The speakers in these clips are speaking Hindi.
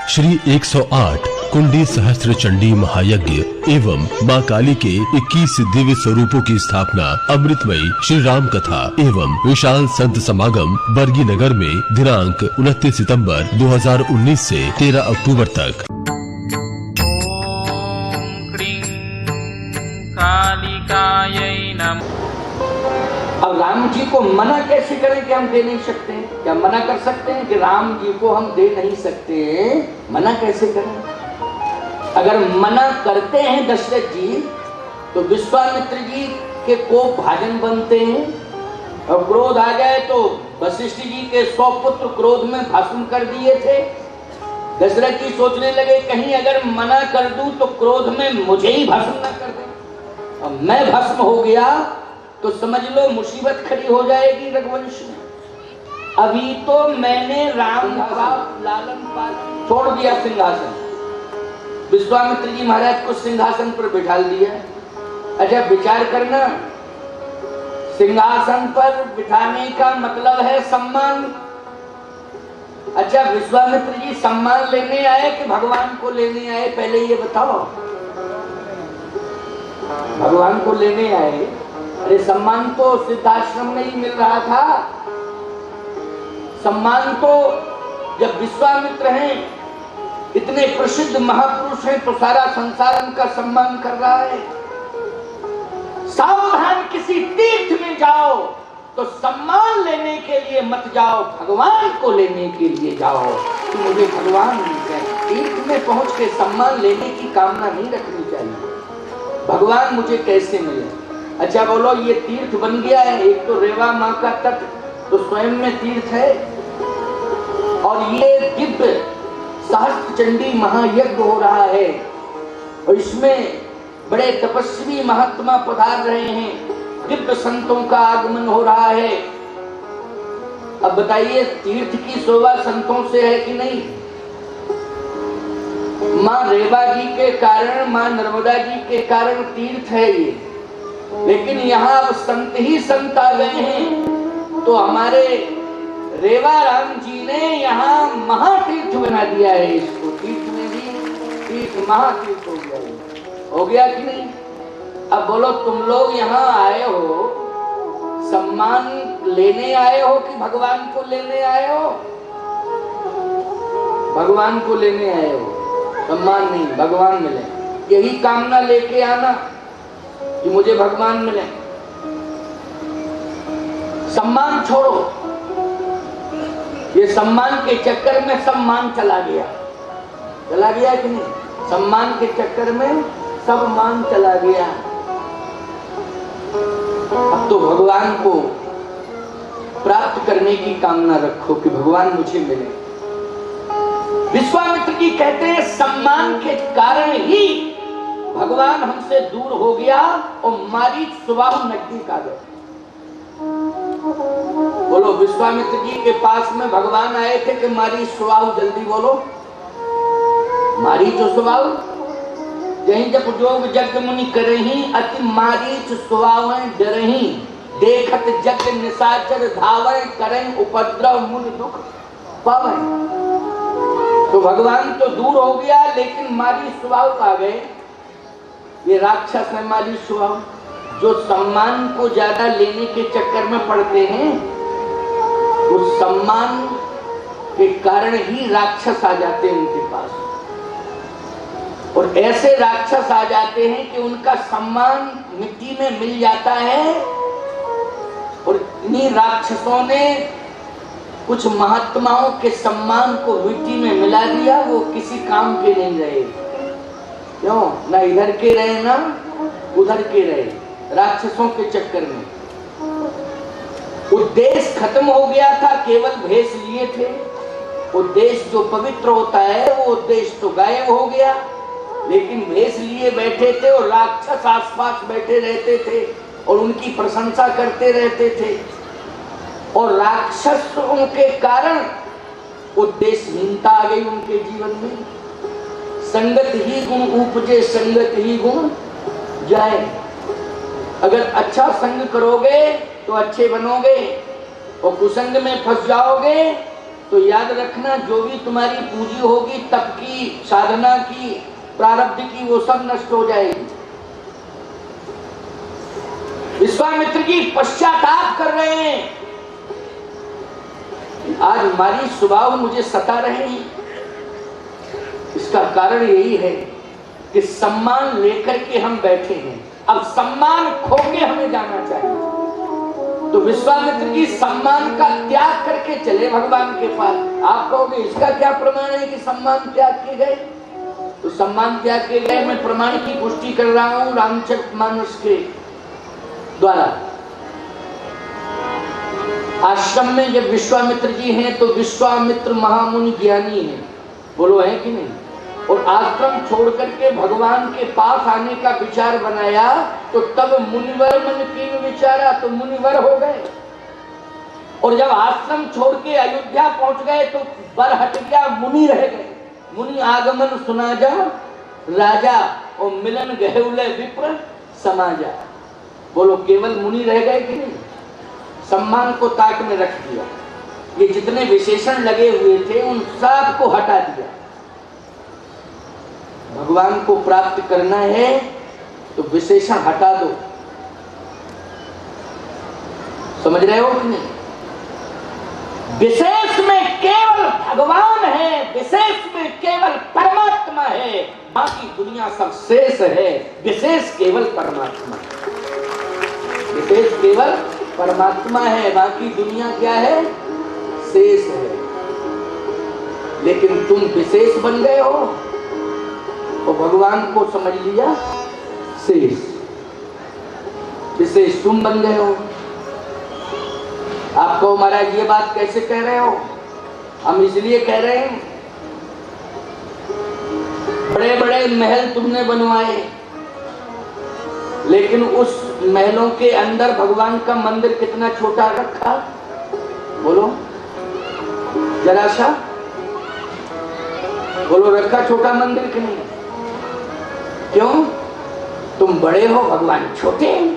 श्री 108 कुंडी सहस्त्र चंडी महायज्ञ एवं मां काली के 21 दिव्य स्वरूपों की स्थापना, अमृतमयी श्री राम कथा एवं विशाल संत समागम बरगी नगर में दिनांक 29 सितंबर 2019 से 13 अक्टूबर तक। कालिकायै नमः। अब राम जी को मना कैसे करें कि हम दे नहीं सकते? क्या मना कर सकते हैं कि राम जी को हम दे नहीं सकते? मना कैसे करें? अगर मना करते हैं दशरथ जी तो विश्वामित्र जी के कोप भाजन बनते हैं और क्रोध आ जाए तो वशिष्ठ जी के 100 पुत्र क्रोध में भस्म कर दिए थे। दशरथ जी सोचने लगे कहीं अगर मना कर दूं तो क्रोध में मुझे ही भस्म न कर दें, और मैं भस्म हो गया तो समझ लो मुसीबत खड़ी हो जाएगी रघुवंश में। अभी तो मैंने राम का लालन पालन छोड़ दिया सिंहासन, विश्वामित्र जी महाराज को सिंहासन पर बिठा दिया। अच्छा विचार करना, सिंहासन पर बिठाने का मतलब है सम्मान। अच्छा विश्वामित्र जी सम्मान लेने आए कि भगवान को लेने आए? पहले ये बताओ। भगवान को लेने आए। अरे सम्मान तो सिद्धाश्रम में ही मिल रहा था। सम्मान तो जब विश्वामित्र हैं, इतने प्रसिद्ध महापुरुष हैं, तो सारा संसार उनका सम्मान कर रहा है। सावधान, किसी तीर्थ में जाओ तो सम्मान लेने के लिए मत जाओ, भगवान को लेने के लिए जाओ कि मुझे भगवान मिल जाए। तीर्थ में पहुंच के सम्मान लेने की कामना नहीं रखनी चाहिए, भगवान मुझे कैसे मिले। अच्छा बोलो, ये तीर्थ बन गया है। एक तो रेवा माँ का तट तो स्वयं में तीर्थ है, और ये दिव्य सहस्त्र चंडी महायज्ञ हो रहा है और इसमें बड़े तपस्वी महात्मा पधार रहे हैं, दिव्य संतों का आगमन हो रहा है। अब बताइए, तीर्थ की शोभा संतों से है कि नहीं? माँ रेवा जी के कारण, माँ नर्मदा जी के कारण तीर्थ है ये, लेकिन यहाँ अब संत ही संत आ गए हैं तो हमारे रेवा राम जी ने यहाँ महातीर्थ बना दिया है इसको। तीर्थ में भी तीर्थ महातीर्थ हो गया कि नहीं? अब बोलो, तुम लोग यहाँ आए हो, सम्मान लेने आए हो कि भगवान को लेने आए हो? भगवान को लेने आए हो, सम्मान नहीं, भगवान मिले। यही कामना लेके आना कि मुझे भगवान मिले। सम्मान छोड़ो, ये सम्मान के चक्कर में सब मान चला गया कि नहीं? सम्मान के चक्कर में सब मान चला गया। अब तो भगवान को प्राप्त करने की कामना रखो कि भगवान मुझे मिले। विश्वामित्र जी कहते हैं सम्मान के कारण ही भगवान हमसे दूर हो गया और मारीच स्वभाव नजदीक आ गए। बोलो, विश्वामित्र जी के पास में भगवान आए थे कि मारीच स्वभाव? जल्दी बोलो। मारीच स्वभाव, जहीं जब जोग जग मुनि करही, अति मारीच स्वभाव डरही, देखत जग निशाचर धावै, करें उपद्रव मुनि दुख पावै। तो भगवान तो दूर हो गया, लेकिन मारीच स्वभाव आ गए। ये राक्षस है मारीच स्वभाव, जो सम्मान को ज्यादा लेने के चक्कर में पड़ते हैं, उस सम्मान के कारण ही राक्षस आ जाते हैं उनके पास। और ऐसे राक्षस आ जाते हैं कि उनका सम्मान मिट्टी में मिल जाता है, और इन्हीं राक्षसों ने कुछ महात्माओं के सम्मान को मिट्टी में मिला दिया। वो किसी काम के नहीं रहे। क्यों? ना इधर के रहे ना उधर के रहे, राक्षसों के चक्कर में। उद्देश्य खत्म हो गया था, केवल भेष लिए थे। उद्देश्य जो पवित्र होता है वो उद्देश्य तो गायब हो गया, लेकिन भेष लिए बैठे थे और राक्षस आसपास बैठे रहते थे और उनकी प्रशंसा करते रहते थे, और राक्षस उनके कारण उद्देश्यहीनता आ गई उनके जीवन में। संगत ही गुण उपजे, संगत ही गुण जाए। अगर अच्छा संग करोगे तो अच्छे बनोगे, और कुसंग में फंस जाओगे तो याद रखना जो भी तुम्हारी पूंजी होगी, तप की, साधना की, प्रारब्ध की, वो सब नष्ट हो जाएगी। विश्वामित्र जी पश्चाताप कर रहे हैं, आज हमारी स्वभाव मुझे सता रहे हैं। इसका कारण यही है कि सम्मान लेकर के हम बैठे हैं, अब सम्मान खो के हमें जाना चाहिए। तो विश्वामित्र जी सम्मान का त्याग करके चले भगवान के पास। आप कहोगे इसका क्या प्रमाण है कि सम्मान त्याग के गए? तो सम्मान त्याग के गए, मैं प्रमाण की पुष्टि कर रहा हूं रामचरितमानस के द्वारा। आश्रम में जब विश्वामित्र जी हैं तो विश्वामित्र महामुनि ज्ञानी हैं, बोलो है कि नहीं? और आश्रम छोड़ करके भगवान के पास आने का विचार बनाया तो तब मुनिवर मन कीन विचारा, तो मुनिवर हो गए। और जब आश्रम छोड़ के अयोध्या पहुंच गए तो वर हट गया, मुनि रह गए। मुनि आगमन सुना जा राजा और मिलन गहुले विप्र समाजा, बोलो केवल मुनि रह गए कि नहीं? सम्मान को ताक में रख दिया, ये जितने विशेषण लगे हुए थे उन सब को हटा दिया। भगवान को प्राप्त करना है तो विशेषण हटा दो, समझ रहे हो कि नहीं? विशेष में केवल भगवान है, विशेष में केवल परमात्मा है, बाकी दुनिया सब शेष है। विशेष केवल परमात्मा, विशेष केवल परमात्मा है, बाकी दुनिया क्या है? शेष है। लेकिन तुम विशेष बन गए हो और भगवान को समझ लिया शेष। विशेष तुम बन गए हो। आप कहो महाराज ये बात कैसे कह रहे हो? हम इसलिए कह रहे हैं, बड़े बड़े महल तुमने बनवाए, लेकिन उस महलों के अंदर भगवान का मंदिर कितना छोटा रखा, बोलो जरा सा बोलो, रखा छोटा मंदिर कि नहीं? क्यों? तुम बड़े हो, भगवान छोटे हैं,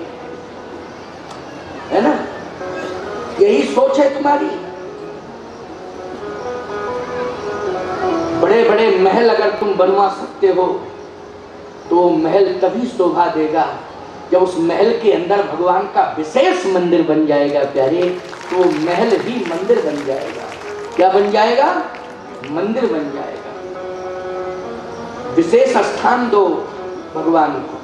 है ना? यही सोच है तुम्हारी। बड़े बड़े महल अगर तुम बनवा सकते हो तो महल तभी शोभा देगा जब उस महल के अंदर भगवान का विशेष मंदिर बन जाएगा प्यारे, तो महल ही मंदिर बन जाएगा। क्या बन जाएगा? मंदिर बन जाएगा। विशेष स्थान दो भगवान को।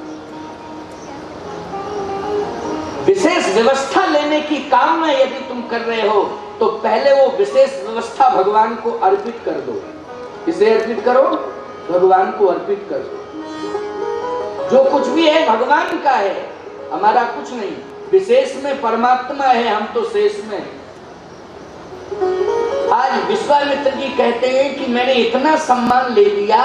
विशेष व्यवस्था लेने की कामना यदि तुम कर रहे हो तो पहले वो विशेष व्यवस्था भगवान को अर्पित कर दो। किसे अर्पित करो? भगवान को अर्पित कर दो। जो कुछ भी है भगवान का है, हमारा कुछ नहीं। विशेष में परमात्मा है, हम तो शेष में। आज विश्वामित्र जी कहते हैं कि मैंने इतना सम्मान ले लिया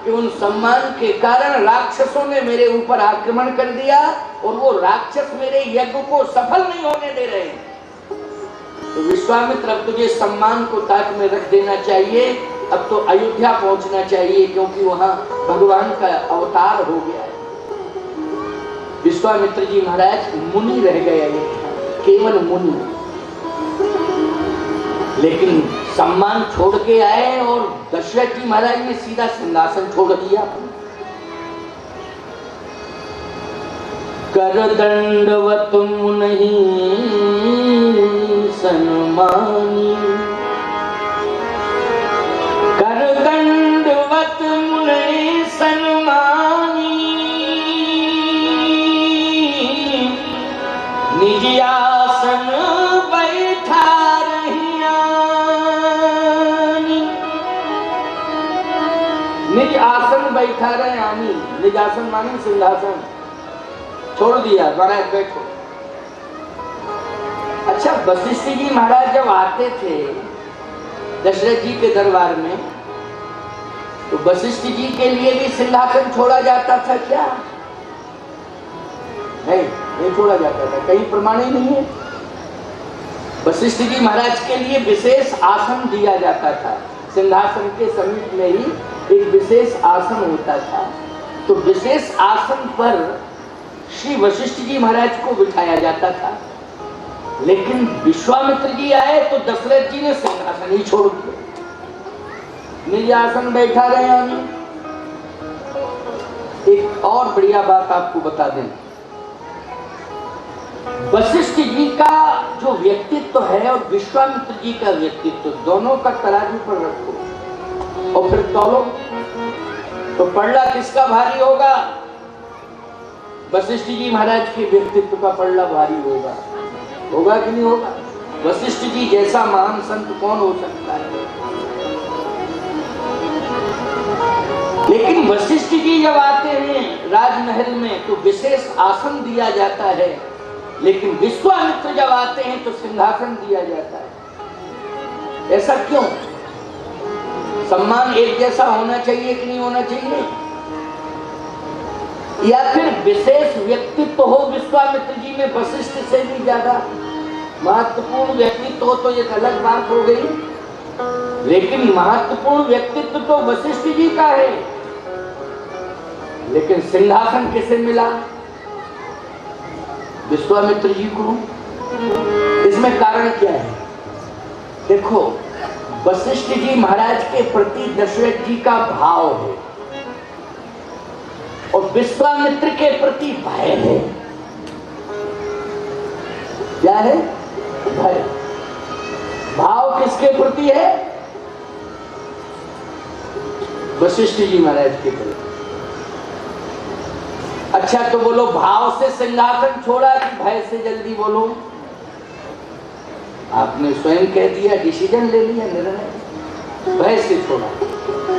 कि उन सम्मान के कारण राक्षसों ने मेरे ऊपर आक्रमण कर दिया और वो राक्षस मेरे यज्ञ को सफल नहीं होने दे रहे हैं। तो विश्वामित्र अब तुझे सम्मान को ताक में रख देना चाहिए, अब तो अयोध्या पहुंचना चाहिए, क्योंकि वहां भगवान का अवतार हो गया है। विश्वामित्र जी महाराज मुनि रह गए, केवल मुनि, लेकिन सम्मान छोड़ के आए और दशरथ जी महाराज ने सीधा सिंहासन छोड़ दिया। कर दंडवत मुनि सन्मानी, कर दंडवत मुनि सन्मानी, निज आसन बैठा निज आसन बैठा रहे आनी। निज आसन माने सिंहासन छोड़ दिया, महाराज बैठो। अच्छा, वशिष्ठ जी महाराज जब आते थे दशरथ जी के दरबार में तो वशिष्ठ जी के लिए भी सिंहासन छोड़ा जाता था क्या? नहीं छोड़ा जाता था, कहीं प्रमाण ही नहीं है। वशिष्ठ जी महाराज के लिए विशेष आसन दिया जाता था, सिंहासन के समीप में ही एक विशेष आसन होता था। तो विशेष आसन पर श्री वशिष्ठ जी महाराज को बिठाया जाता था। लेकिन विश्वामित्र जी आए तो दशरथ जी ने सिंहासन ही छोड़ दिया, निज आसन बैठा रहे। हमें एक और बढ़िया बात आपको बता दें, वशिष्ठ जी का जो व्यक्तित्व है और विश्वामित्र जी का व्यक्तित्व, दोनों का तराजू पर रखो और फिर तौलो तो पल्ला किसका भारी होगा? वशिष्ठ जी महाराज के व्यक्तित्व का पल्ला भारी होगा। होगा कि नहीं होगा? वशिष्ठ जी जैसा महान संत कौन हो सकता है? लेकिन वशिष्ठ जी जब आते हैं राजमहल में तो विशेष आसन दिया जाता है, लेकिन विश्वामित्र जब आते हैं तो सिंहासन दिया जाता है। ऐसा क्यों? सम्मान एक जैसा होना चाहिए कि नहीं होना चाहिए? या फिर विशेष व्यक्तित्व हो विश्वामित्र जी में वशिष्ठ से भी ज्यादा महत्वपूर्ण व्यक्तित्व हो तो एक अलग बात हो गई, लेकिन महत्वपूर्ण व्यक्तित्व तो वशिष्ठ जी का है, लेकिन सिंहासन किसे मिला? विश्वामित्र जी को। इसमें कारण क्या है? देखो, वशिष्ठ जी महाराज के प्रति दशरथ जी का भाव है और विश्वामित्र के प्रति भय है। क्या है? भय। भाव किसके प्रति है? वशिष्ठ जी महाराज के प्रति। अच्छा तो बोलो, भाव से सिंहासन छोड़ा कि भय से? जल्दी बोलो। आपने स्वयं कह दिया, डिसीजन ले लिया, निर्णय। भय से छोड़ा।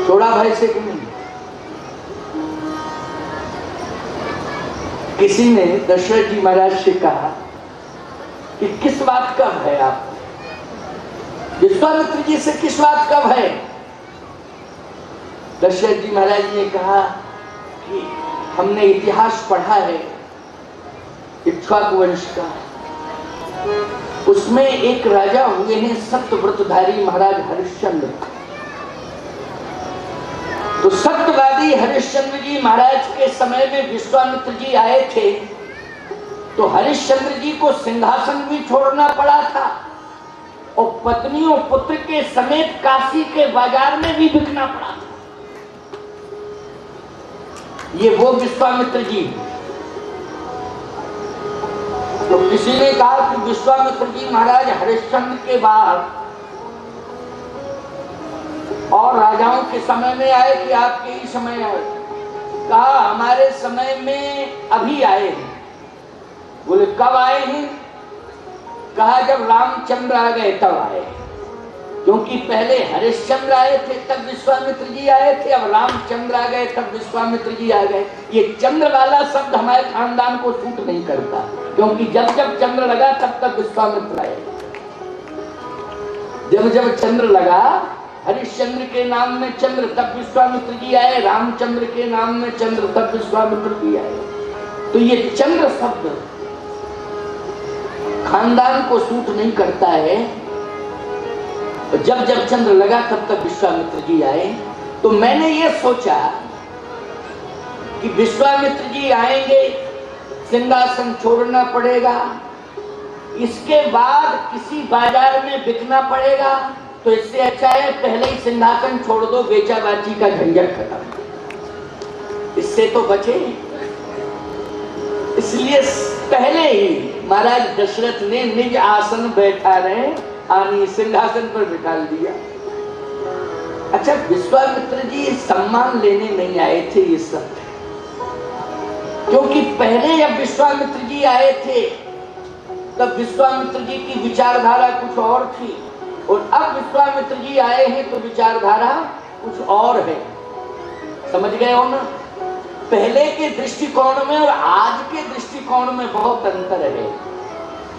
छोड़ा भय से कि नहीं? किसी ने दशरथ जी महाराज से कहा कि किस बात का भय आपको? विश्वामित्र जी से किस बात का भय? दशरथ जी महाराज ने कहा कि हमने इतिहास पढ़ा है इक्ष्वाकु वंश का, उसमें एक राजा हुए हैं सत्यव्रतधारी महाराज हरिश्चंद्र। तो सत्यवादी हरिश्चंद्र जी महाराज के समय में विश्वामित्र जी आए थे तो हरिश्चंद्र जी को सिंहासन भी छोड़ना पड़ा था और पत्नी और पुत्र के समेत काशी के बाजार में भी बिकना पड़ा था। ये वो विश्वामित्र जी। तो किसी ने कहा कि विश्वामित्र जी महाराज हरिश्चंद्र के बाद और राजाओं के समय में आए कि आपके ही समय आए? कहा हमारे समय में अभी आए हैं। बोले कब आए हैं? कहा जब रामचंद्र आ गए तब आए, क्योंकि पहले हरिश्चंद्र आए थे तब विश्वामित्र जी आए थे, अब रामचंद्र आ गए तब विश्वामित्र जी आ गए। ये चंद्र वाला शब्द हमारे खानदान को सूट नहीं करता, क्योंकि जब जब चंद्र लगा तब तक विश्वामित्र आए। जब जब चंद्र लगा, हरिश्चंद्र के नाम में चंद्र तब विश्वामित्र जी आए, रामचंद्र के नाम में चंद्र तब विश्वामित्र जी आए। तो ये चंद्र शब्द खानदान को सूट नहीं करता है। जब जब चंद्र लगा तब तक विश्वामित्र जी आए। तो मैंने ये सोचा कि विश्वामित्र जी आएंगे, सिंहासन छोड़ना पड़ेगा, इसके बाद किसी बाजार में बिकना पड़ेगा, तो इससे अच्छा है पहले ही सिंहासन छोड़ दो, बेचाबाची का झंझट खत्म, इससे तो बचे। इसलिए पहले ही महाराज दशरथ ने निज आसन बैठा रहे आनी सिंहासन पर बिठा दिया। अच्छा, विश्वामित्र जी सम्मान लेने नहीं आए थे, ये सब, क्योंकि पहले जब विश्वामित्र जी आए थे तब विश्वामित्र जी की विचारधारा कुछ और थी, और अब विश्वामित्र जी आए हैं तो विचारधारा कुछ और है। समझ गए हो ना? पहले के दृष्टिकोण में और आज के दृष्टिकोण में बहुत अंतर है,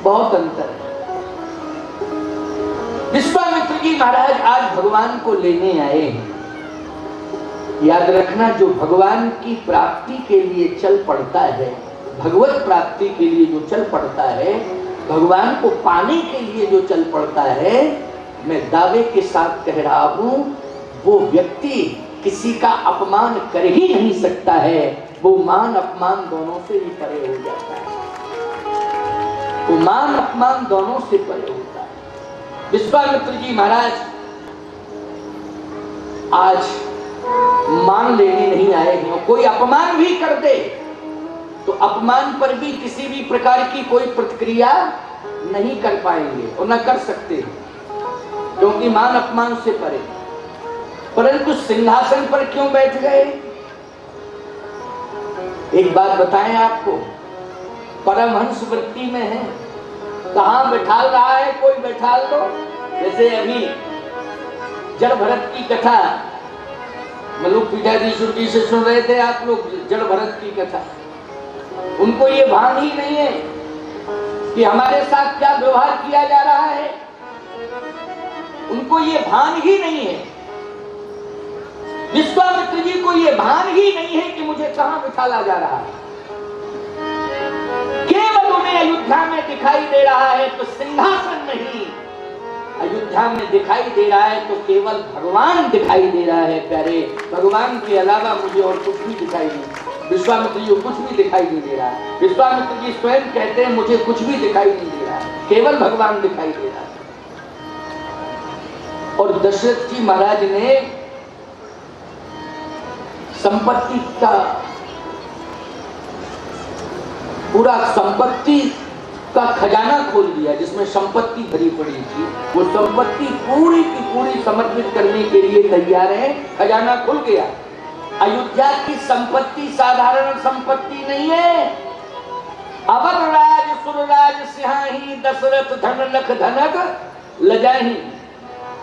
बहुत अंतर है। विश्वामित्र जी महाराज आज भगवान को लेने आए हैं। याद रखना, जो भगवान की प्राप्ति के लिए चल पड़ता है, भगवत प्राप्ति के लिए जो चल पड़ता है, भगवान को पाने के लिए जो चल पड़ता है, मैं दावे के साथ कह रहा हूं, वो व्यक्ति किसी का अपमान कर ही नहीं सकता है। वो मान अपमान दोनों से ही परे हो जाता है। वो मान अपमान दोनों से परे होता है। विश्वामित्र जी महाराज आज मान लेने नहीं आए हैं। कोई अपमान भी कर दे तो अपमान पर भी किसी भी प्रकार की कोई प्रतिक्रिया नहीं कर पाएंगे और न कर सकते, क्योंकि मान अपमान से परे। परंतु सिंहासन पर क्यों बैठ गए? एक बात बताएं आपको, परमहंस वृत्ति में है, कहां बैठाल रहा है कोई बैठाल दो। जैसे अभी जड़ भरत की कथा मलुक पीठाधीश्वर जी से सुन रहे थे आप लोग, जड़ भरत की कथा। उनको ये भान ही नहीं है कि हमारे साथ क्या व्यवहार किया जा रहा है, उनको ये भान ही नहीं है। विश्वामित्र जी को ये भान ही नहीं है कि मुझे कहां बिठाला जा रहा है। केवल उन्हें अयोध्या में दिखाई दे रहा है तो सिंहासन नहीं, अयोध्या में दिखाई दे रहा है तो केवल भगवान दिखाई दे रहा है। प्यारे, भगवान के अलावा मुझे और कुछ भी दिखाई नहीं। विश्वामित्र जी को कुछ भी दिखाई नहीं दे रहा है। विश्वामित्र जी स्वयं कहते हैं मुझे कुछ भी दिखाई नहीं दे रहा है, केवल भगवान दिखाई दे रहा है। और दशरथ जी महाराज ने संपत्ति का पूरा संपत्ति का खजाना खोल दिया, जिसमें संपत्ति भरी पड़ी थी। वो संपत्ति पूरी की पूरी समर्पित करने के लिए तैयार है। खजाना खुल गया। अयोध्या की संपत्ति साधारण संपत्ति नहीं है। अवध राज सुरराज सिंहाही दशरथ धन लख धनक लजाही।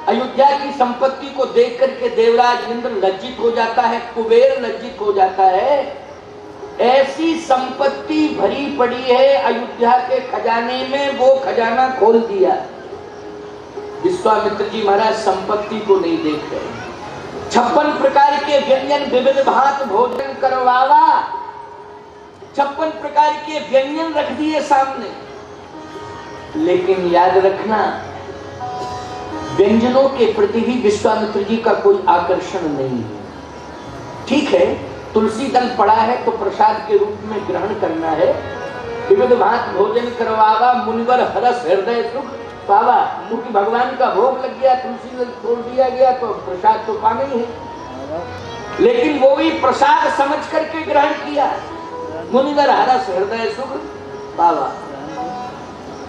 अयोध्या की संपत्ति को देख करके देवराज इंद्र लज्जित हो जाता है, कुबेर लज्जित हो जाता है। ऐसी संपत्ति भरी पड़ी है अयोध्या के खजाने में, वो खजाना खोल दिया। विश्वामित्र जी महाराज संपत्ति को नहीं देख रहे। 56 प्रकार के व्यंजन विविध भांत भोजन करवावा, 56 प्रकार के व्यंजन रख दिए सामने। लेकिन याद रखना, व्यंजनों के प्रति भी विश्वामित्र जी का कोई आकर्षण नहीं है। ठीक है, तुलसी दल पड़ा है तो प्रसाद के रूप में ग्रहण करना है। विविध भांत भोजन करवावा, मुनिवर हरस हृदय सुख पावा। क्योंकि भगवान का भोग लग गया, तुलसी दल छोड़ दिया गया तो प्रसाद तो पाना ही है। लेकिन वो भी प्रसाद समझ करके ग्रहण किया, मुनिवर हरस हृदय सुख पावा।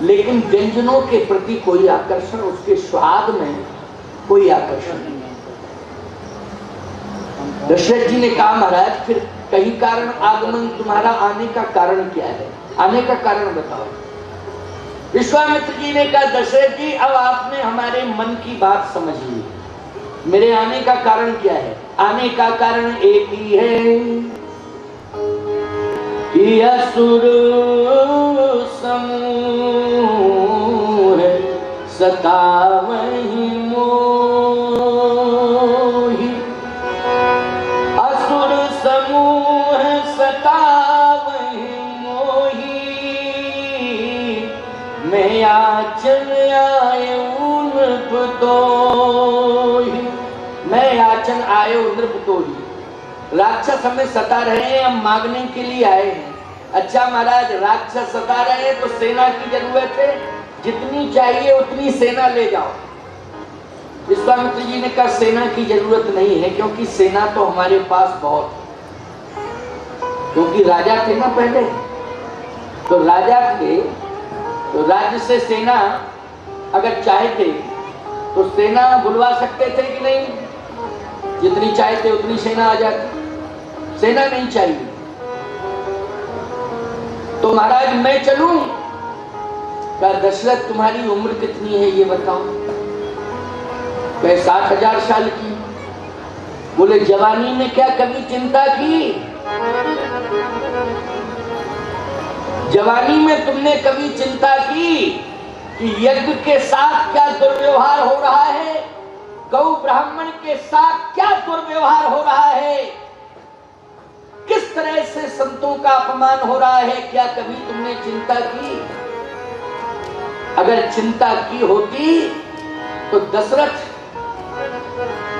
लेकिन व्यंजनों के प्रति कोई आकर्षण, उसके स्वाद में कोई आकर्षण नहीं। दशरथ जी ने कहा महाराज फिर कई कारण आगमन, तुम्हारा आने का कारण क्या है? आने का कारण बताओ। विश्वामित्र जी ने कहा दशरथ जी अब आपने हमारे मन की बात समझ ली। मेरे आने का कारण क्या है? आने का कारण एक ही है कि असुर समूह सतावहि मोहि। असुर समूह सतावहि मोहि, मैं याचन आयो नृप तोहि। मैं याचन आयो नृप तोहि। राक्षस हमें सता रहे हैं, हम मांगने के लिए आए हैं। अच्छा महाराज, राक्षस सता रहे हैं तो सेना की जरूरत है, जितनी चाहिए उतनी सेना ले जाओ। विश्वामित्र जी ने कहा सेना की जरूरत नहीं है, क्योंकि सेना तो हमारे पास बहुत है। क्योंकि राजा थे ना पहले, तो राजा थे तो राज्य से सेना अगर चाहते तो सेना बुलवा सकते थे कि नहीं? जितनी चाहते उतनी सेना आ जाती। सेना नहीं चाहिए तो महाराज मैं चलूं? क्या दशरथ तुम्हारी उम्र कितनी है ये बताओ? मैं 60,000 साल की। बोले जवानी में क्या कभी चिंता की? जवानी में तुमने कभी चिंता की कि यज्ञ के साथ क्या दुर्व्यवहार हो रहा है, गौ ब्राह्मण के साथ क्या दुर्व्यवहार हो रहा है, किस तरह से संतों का अपमान हो रहा है? क्या कभी तुमने चिंता की? अगर चिंता की होती तो दशरथ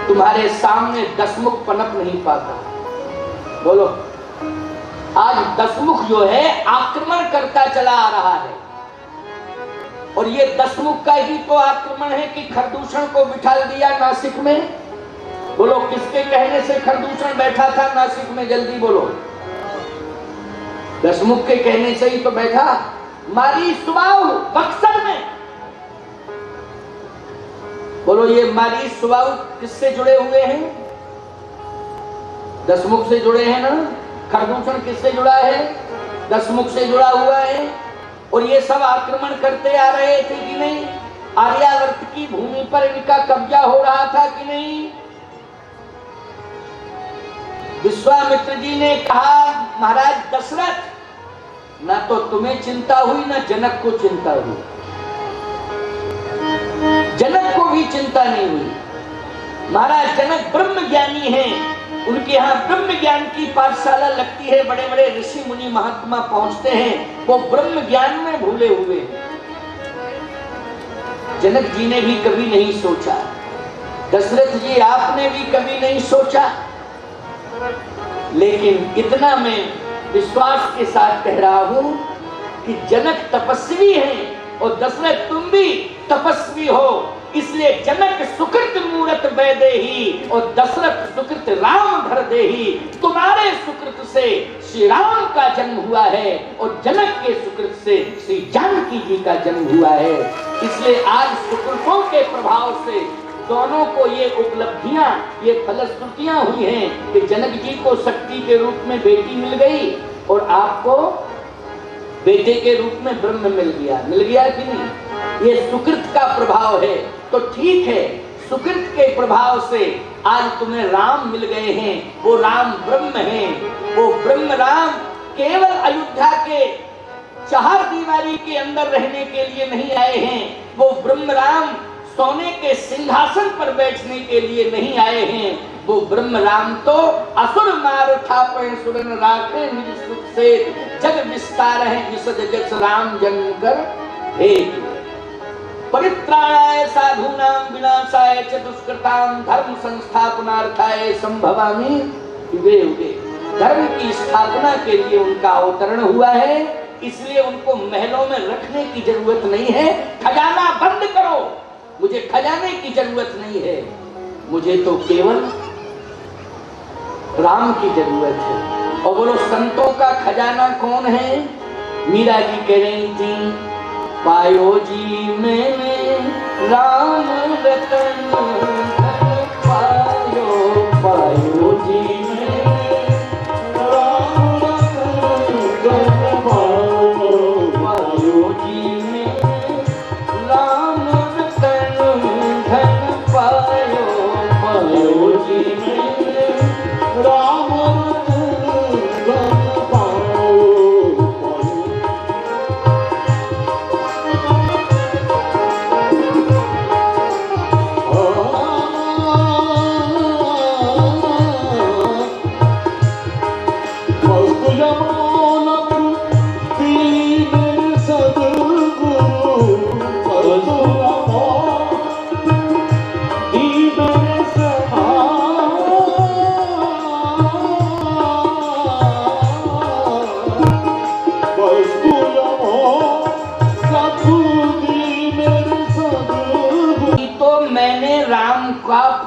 तुम्हारे सामने दशमुख पनप नहीं पाता। बोलो, आज दशमुख जो है आक्रमण करता चला आ रहा है। और ये दशमुख का ही तो आक्रमण है कि खरदूषण को बिठा दिया नासिक में। बोलो किसके कहने से खरदूषण बैठा था नासिक में, जल्दी बोलो। दशमुख के कहने से ही तो बैठा। मारी सुबाहु बक्सर में। बोलो ये मारी सुबाहु किससे जुड़े हुए हैं? दशमुख से जुड़े हैं ना। खरदूषण किससे जुड़ा है? दशमुख से जुड़ा हुआ है। और ये सब आक्रमण करते आ रहे थे कि नहीं? आर्यावर्त की भूमि पर इनका कब्जा हो रहा था कि नहीं? विश्वामित्र जी ने कहा महाराज दशरथ, ना तो तुम्हें चिंता हुई ना जनक को चिंता हुई। जनक को भी चिंता नहीं हुई। महाराज जनक ब्रह्म ज्ञानी हैं, उनके यहाँ ब्रह्म ज्ञान की पाठशाला लगती है, बड़े बड़े ऋषि मुनि महात्मा पहुंचते हैं, वो ब्रह्म ज्ञान में भूले हुए हैं। जनक जी ने भी कभी नहीं सोचा, दशरथ जी आपने भी कभी नहीं सोचा, लेकिन इतना मैं विश्वास के साथ कह रहा हूं कि जनक तपस्वी हैं और दशरथ तुम भी तपस्वी हो, इसलिए जनक सुकृत मूरत वैदेही और दशरथ सुकृत राम धर देही। तुम्हारे सुकृत से श्री राम का जन्म हुआ है और जनक के सुकृत से श्री जानकी जी का जन्म हुआ है। इसलिए आज सुकृतों के प्रभाव से दोनों को ये उपलब्धियां, ये फलश्रुतियां हुई हैं कि जनक जी को शक्ति के रूप में बेटी मिल गई और आपको बेटे के रूप में ब्रह्म मिल गया। मिल गया कि नहीं? ये सुकृत का प्रभाव है। तो ठीक है, सुकृत के प्रभाव से आज तुम्हें राम मिल गए हैं। वो राम ब्रह्म हैं। वो ब्रह्म राम केवल अयोध्या के चार दीवारी के अंदर रहने के लिए नहीं आए हैं। वो ब्रह्म राम सोने के सिंहासन पर बैठने के लिए नहीं आए हैं। वो ब्रह्म राम तो असुर मार ठापे सुरन राखे निज सुख से जग विस्तार है विसद जस राम जन्म कर भेद। परित्राणाय साधूनां विनाशाय च दुष्कृतां धर्म संस्थापनार्थाय संभवामि युगे युगे। धर्म की स्थापना के लिए उनका अवतरण हुआ है, इसलिए उनको महलों में रखने की जरूरत नहीं है। खजाना बंद करो, मुझे खजाने की जरूरत नहीं है, मुझे तो केवल राम की जरूरत है। और बोलो संतों का खजाना कौन है? मीरा जी कह रही थी पायो जी मैंने राम रतन पायो, पायो जी मैंने राम रतन पायो, पायो जी मैंने राम रतन धन पायो, पायो जी मैंने राम रतन धन पायो।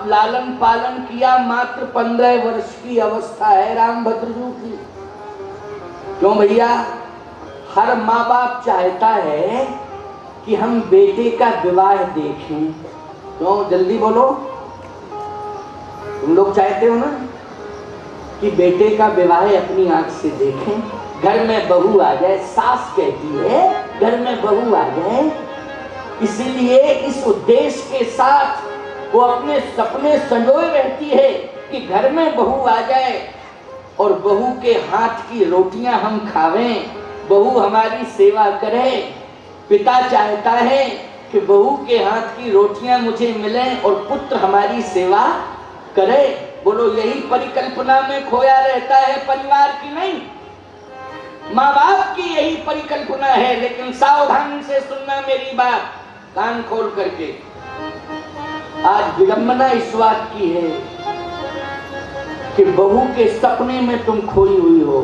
लालन पालन किया, मात्र 15 वर्ष की अवस्था है रामभद्रजू की। क्यों भैया? हर माँ बाप चाहता है कि हम बेटे का विवाह देखें। क्यों? जल्दी बोलो, तुम लोग चाहते हो ना कि बेटे का विवाह अपनी आंख से देखें, घर में बहू आ जाए। सास कहती है घर में बहू आ जाए, इसीलिए इस उद्देश्य के साथ वो अपने सपने संजोए रहती है कि घर में बहू आ जाए और बहू के हाथ की रोटियां हम खावें, बहू हमारी सेवा करे। पिता चाहता है कि बहू के हाथ की रोटियां मुझे मिलें और पुत्र हमारी सेवा करे। बोलो यही परिकल्पना में खोया रहता है परिवार की? नहीं, माँ बाप की यही परिकल्पना है। लेकिन सावधानी से सुनना मेरी बात, कान खोल करके। आज विडंबना इस बात की है कि बहू के सपने में तुम खोई हुई हो।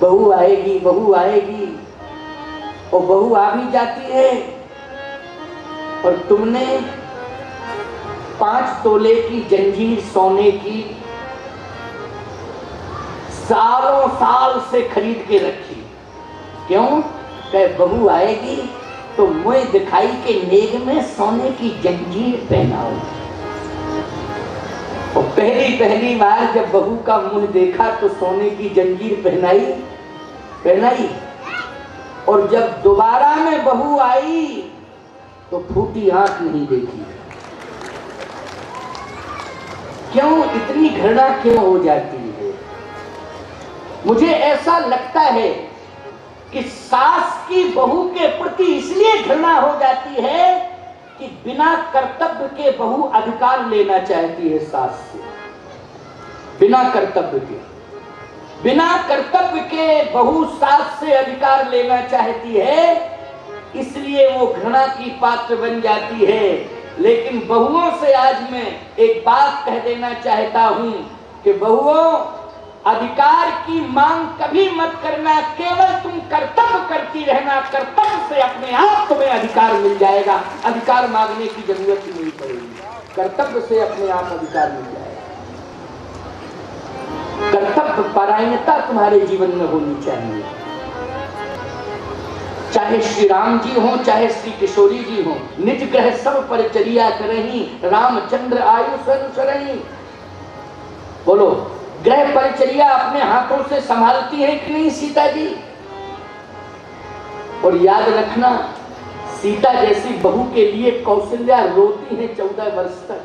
बहू आएगी, बहू आएगी, और बहू आ भी जाती है और तुमने 5 तोले की जंजीर सोने की सालों साल से खरीद के रखी। क्यों? कहे बहू आएगी तो मुझे दिखाई के नेग में सोने की जंजीर पहनाओ। और पहली बार जब बहू का मुंह देखा तो सोने की जंजीर पहनाई। और जब दोबारा में बहू आई तो फूटी आंख नहीं देखी। क्यों? इतनी घृणा क्यों हो जाती है? मुझे ऐसा लगता है कि सास की बहू के प्रति इसलिए घृणा हो जाती है कि बिना कर्तव्य के बहू अधिकार लेना चाहती है सास से। बिना कर्तव्य के बहू सास से अधिकार लेना चाहती है, इसलिए वो घृणा की पात्र बन जाती है। लेकिन बहुओं से आज मैं एक बात कह देना चाहता हूं कि बहुओं, अधिकार की मांग कभी मत करना, केवल तुम कर्तव्य करती रहना। कर्तव्य से अपने आप तुम्हें अधिकार मिल जाएगा, अधिकार मांगने की जरूरत ही नहीं पड़ेगी। कर्तव्य से अपने आप अधिकार मिल जाएगा। कर्तव्य परायणता तुम्हारे जीवन में होनी चाहिए। चाहे श्री राम जी हो, चाहे श्री किशोरी जी हो, निज ग्रह सब परिचर्या करही, रामचंद्र आयुष अनुसरही। बोलो, ग्रह परिचर्या अपने हाथों से संभालती है कि नहीं सीता जी? और याद रखना, सीता जैसी बहू के लिए कौशल्या रोती है 14 वर्ष तक।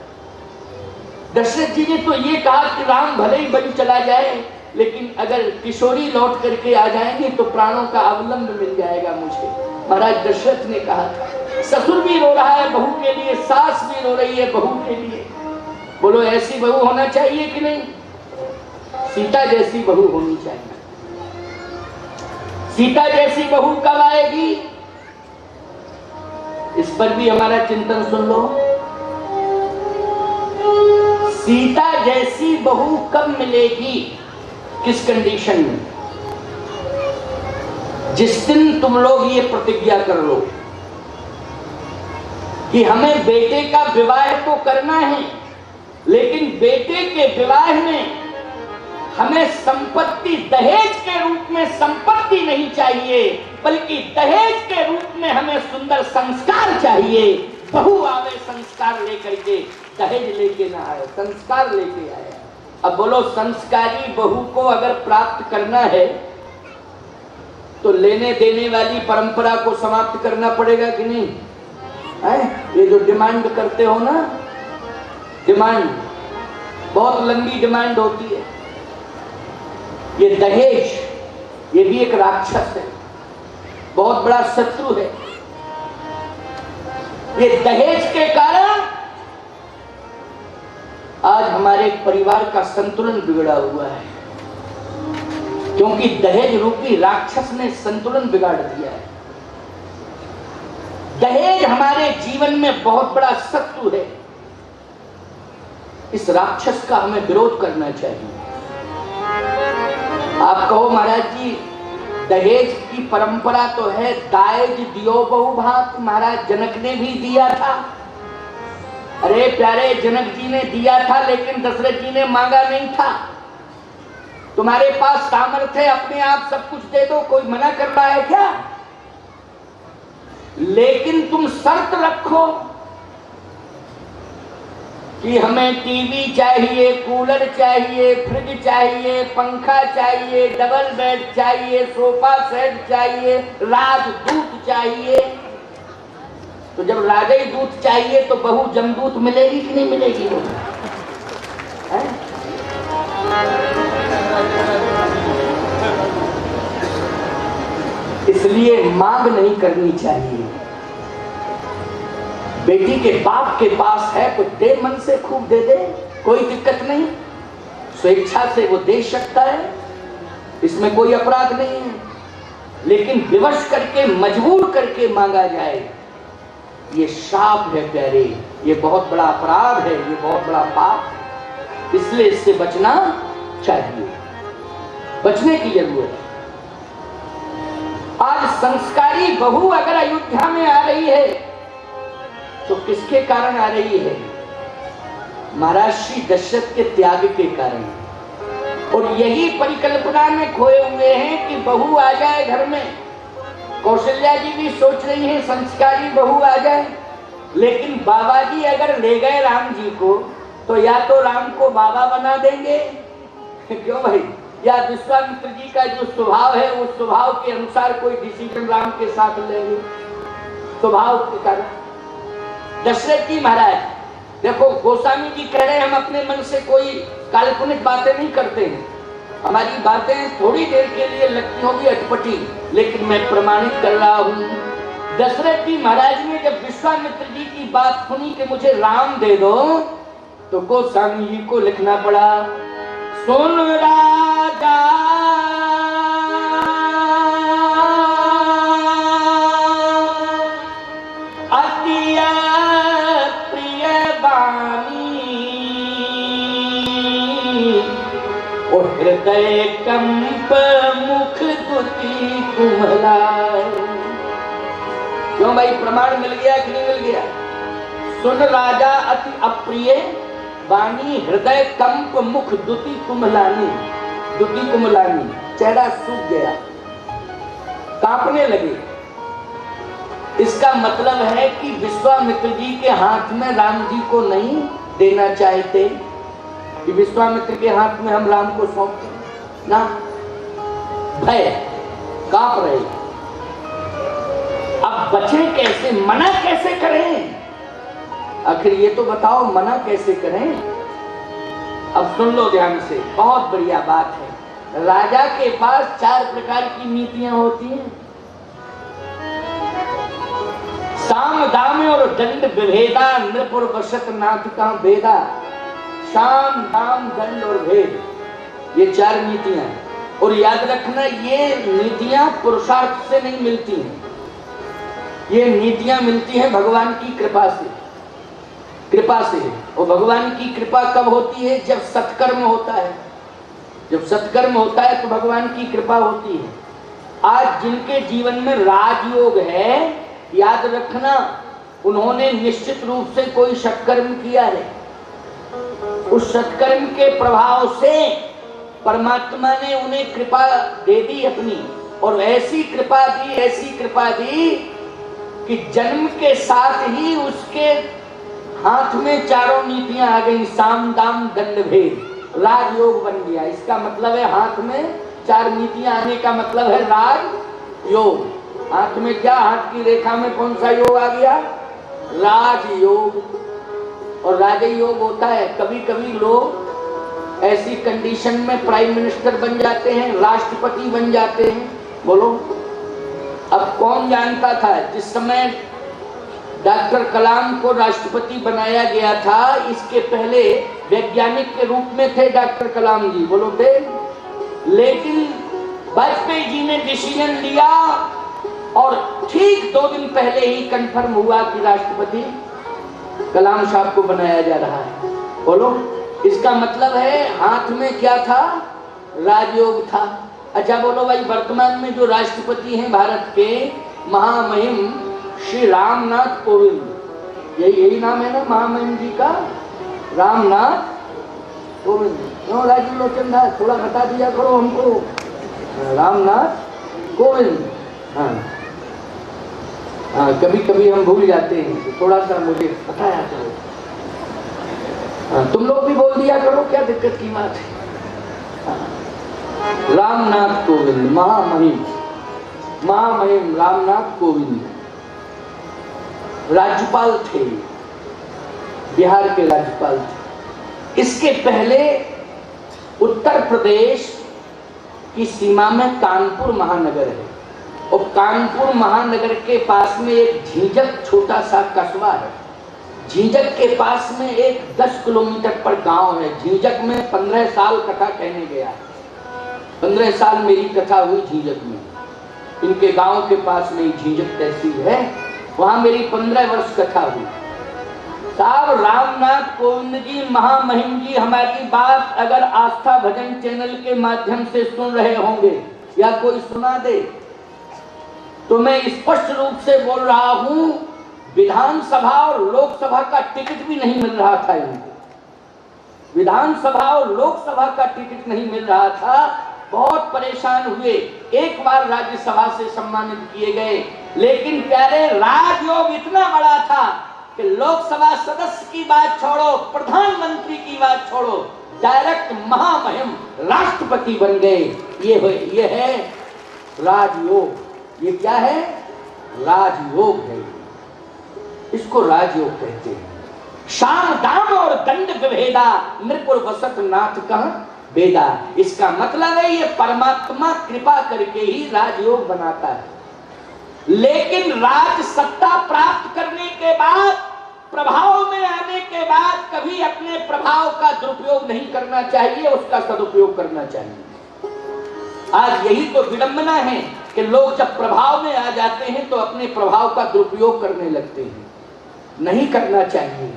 दशरथ जी ने तो ये कहा कि राम भले ही बन चला जाए, लेकिन अगर किशोरी लौट करके आ जाएंगे तो प्राणों का अवलंब मिल जाएगा मुझे। महाराज दशरथ ने कहा था। ससुर भी रो रहा है बहू के लिए, सास भी रो रही है बहू के लिए। बोलो, ऐसी बहू होना चाहिए कि नहीं? सीता जैसी बहू होनी चाहिए। सीता जैसी बहू कब आएगी, इस पर भी हमारा चिंतन सुन लो। सीता जैसी बहू कब मिलेगी, किस कंडीशन में? जिस दिन तुम लोग ये प्रतिज्ञा कर लो कि हमें बेटे का विवाह तो करना है, लेकिन बेटे के विवाह में हमें संपत्ति, दहेज के रूप में संपत्ति नहीं चाहिए, बल्कि दहेज के रूप में हमें सुंदर संस्कार चाहिए। बहू आवे संस्कार लेकर के, दहेज लेके ना आए, संस्कार लेके आए। अब बोलो, संस्कारी बहू को अगर प्राप्त करना है तो लेने देने वाली परंपरा को समाप्त करना पड़ेगा कि नहीं? ये जो डिमांड करते हो ना, डिमांड बहुत लंबी डिमांड होती है। ये दहेज, ये भी एक राक्षस है, बहुत बड़ा शत्रु है। ये दहेज के कारण आज हमारे परिवार का संतुलन बिगड़ा हुआ है, क्योंकि दहेज रूपी राक्षस ने संतुलन बिगाड़ दिया है। दहेज हमारे जीवन में बहुत बड़ा शत्रु है। इस राक्षस का हमें विरोध करना चाहिए। आप कहो महाराज जी, दहेज की परंपरा तो है, दाएज दियो बहु भात। महाराज जनक ने भी दिया था। अरे प्यारे, जनक जी ने दिया था, लेकिन दशरथ जी ने मांगा नहीं था। तुम्हारे पास सामर्थ्य है, अपने आप सब कुछ दे दो, कोई मना कर रहा है क्या? लेकिन तुम शर्त रखो कि हमें टीवी चाहिए, कूलर चाहिए, फ्रिज चाहिए, पंखा चाहिए, डबल बेड चाहिए, सोफा सेट चाहिए, राजदूत चाहिए। तो जब राजई दूत चाहिए तो बहू जमदूत मिलेगी कि नहीं मिलेगी? इसलिए मांग नहीं करनी चाहिए। बेटी के बाप के पास है तो दे, मन से खूब दे दे, कोई दिक्कत नहीं, स्वेच्छा से वो दे सकता है, इसमें कोई अपराध नहीं है। लेकिन विवश करके, मजबूर करके मांगा जाए, ये शाप है प्यारे, ये बहुत बड़ा अपराध है, ये बहुत बड़ा पाप है। इसलिए इससे बचना चाहिए, बचने की जरूरत है। आज संस्कारी बहू अगर अयोध्या में आ रही है, तो किसके कारण आ रही है? महाराज श्री दशरथ के त्याग के कारण। और यही परिकल्पना में खोए हुए हैं कि बहू आ जाए घर में। कौशल्या जी भी सोच रही हैं संस्कारी बहू आ जाए, लेकिन बाबा जी अगर ले गए राम जी को तो या तो राम को बाबा बना देंगे क्यों भाई, या विश्वामित्र जी का जो स्वभाव है उस स्वभाव के अनुसार कोई डिसीजन राम के साथ लेंगे स्वभाव के कारण। दशरथ जी महाराज देखो, गोस्वामी जी कह रहे हैं हम अपने मन से कोई काल्पनिक बातें नहीं करते हैं, हमारी बातें थोड़ी देर के लिए लगती होगी अटपटी, लेकिन मैं प्रमाणित कर रहा हूं। दशरथ जी महाराज ने जब विश्वामित्र जी की बात सुनी कि मुझे राम दे दो, तो गोस्वामी जी को लिखना पड़ा, सुन राजा अति प्रिय बानी और हृदय कंप मुख दुति कुमलाए। क्यों भाई, प्रमाण मिल गया कि नहीं मिल गया? सुन राजा अति अप्रिय वाणी हृदय कंप मुख दुति कुमलानी। दुति कुमलानी, चेहरा सूख गया, कांपने लगे। इसका मतलब है कि विश्वामित्र जी के हाथ में राम जी को नहीं देना चाहते, कि विश्वामित्र के हाथ में हम राम को सौंपते ना, भय, कांप रहे। अब बचे कैसे, मना कैसे करें? आखिर ये तो बताओ मना कैसे करें? अब सुन लो ध्यान से, बहुत बढ़िया बात है। राजा के पास 4 प्रकार की नीतियां होती हैं, साम दाम और दंड विभेदा, नृप और वशत नाथ का भेदा। साम दाम दंड और भेद, ये 4 नीतियां हैं। और याद रखना, ये नीतियां पुरुषार्थ से नहीं मिलती हैं, ये नीतियां मिलती हैं भगवान की कृपा से। कृपा से, और भगवान की कृपा कब होती है? जब सत्कर्म होता है। जब सत्कर्म होता है तो भगवान की कृपा होती है। आज जिनके जीवन में राजयोग है, याद रखना, उन्होंने निश्चित रूप से कोई सत्कर्म किया है। उस सत्कर्म के प्रभाव से परमात्मा ने उन्हें कृपा दे दी अपनी, और ऐसी कृपा दी, ऐसी कृपा दी कि जन्म के साथ ही उसके हाथ में 4 नीतियां आ गई, साम दाम दंड भेद, राजयोग बन गया। इसका मतलब है हाथ में 4 नीतियां आने का मतलब है राजयोग। हाथ में क्या, हाथ की रेखा में कौन सा योग आ गया? राजयोग। और राजयोग होता है, कभी कभी लोग ऐसी कंडीशन में प्राइम मिनिस्टर बन जाते हैं, राष्ट्रपति बन जाते हैं। बोलो, अब कौन जानता था जिस समय डॉक्टर कलाम को राष्ट्रपति बनाया गया था, इसके पहले वैज्ञानिक के रूप में थे डॉक्टर कलाम जी, बोलो थे। लेकिन वाजपेयी जी ने डिसीजन लिया और ठीक 2 दिन पहले ही कंफर्म हुआ कि राष्ट्रपति कलाम साहब को बनाया जा रहा है। बोलो, इसका मतलब है हाथ में क्या था? राजयोग था। अच्छा बोलो भाई, वर्तमान में जो राष्ट्रपति हैं भारत के, महामहिम श्री रामनाथ कोविंद, यही नाम है ना महामहिम जी का, रामनाथ कोविंद। क्यों राजीव लोचन था, थोड़ा बता दिया करो हमको, रामनाथ कोविंद। हाँ हाँ, कभी कभी हम भूल जाते हैं, तो थोड़ा सा मुझे बताया करो। हाँ, तुम लोग भी बोल दिया करो, क्या दिक्कत की बात है। हाँ, रामनाथ कोविंद, महामहिम रामनाथ कोविंद राज्यपाल थे, बिहार के राज्यपाल थे। इसके पहले उत्तर प्रदेश की सीमा में कानपुर महानगर है, और कानपुर महानगर के पास में एक झींझक छोटा सा कस्बा है। झींझक के पास में एक 10 किलोमीटर पर गांव है। झींझक में 15 साल कथा कहने गया, 15 साल मेरी कथा हुई झींझक में। इनके गांव के पास में झींझक तहसील है, वहां मेरी 15 वर्ष कथा हुई। साहब रामनाथ कोविंद जी, महामहिम जी, हमारी बात अगर आस्था भजन चैनल के माध्यम से सुन रहे होंगे या कोई सुना दे, तो मैं स्पष्ट रूप से बोल रहा हूं, विधानसभा और लोकसभा का टिकट भी नहीं मिल रहा था इनको। विधानसभा और लोकसभा का टिकट नहीं मिल रहा था, बहुत परेशान हुए। एक बार राज्यसभा से सम्मानित किए गए, लेकिन प्यारे राजयोग इतना बड़ा था कि लोकसभा सदस्य की बात छोड़ो, प्रधानमंत्री की बात छोड़ो, डायरेक्ट महामहिम राष्ट्रपति बन गए। ये है राजयोग। ये क्या है? राजयोग है। इसको राजयोग कहते हैं। शाम दाम और दंड विभेदा, नृपुर वसत नाथ कह वेदा। इसका मतलब है ये परमात्मा कृपा करके ही राजयोग बनाता है। लेकिन राज सत्ता प्राप्त करने के बाद, प्रभाव में आने के बाद कभी अपने प्रभाव का दुरुपयोग नहीं करना चाहिए, उसका सदुपयोग करना चाहिए। आज यही तो विडंबना है कि लोग जब प्रभाव में आ जाते हैं तो अपने प्रभाव का दुरुपयोग करने लगते हैं। नहीं करना चाहिए।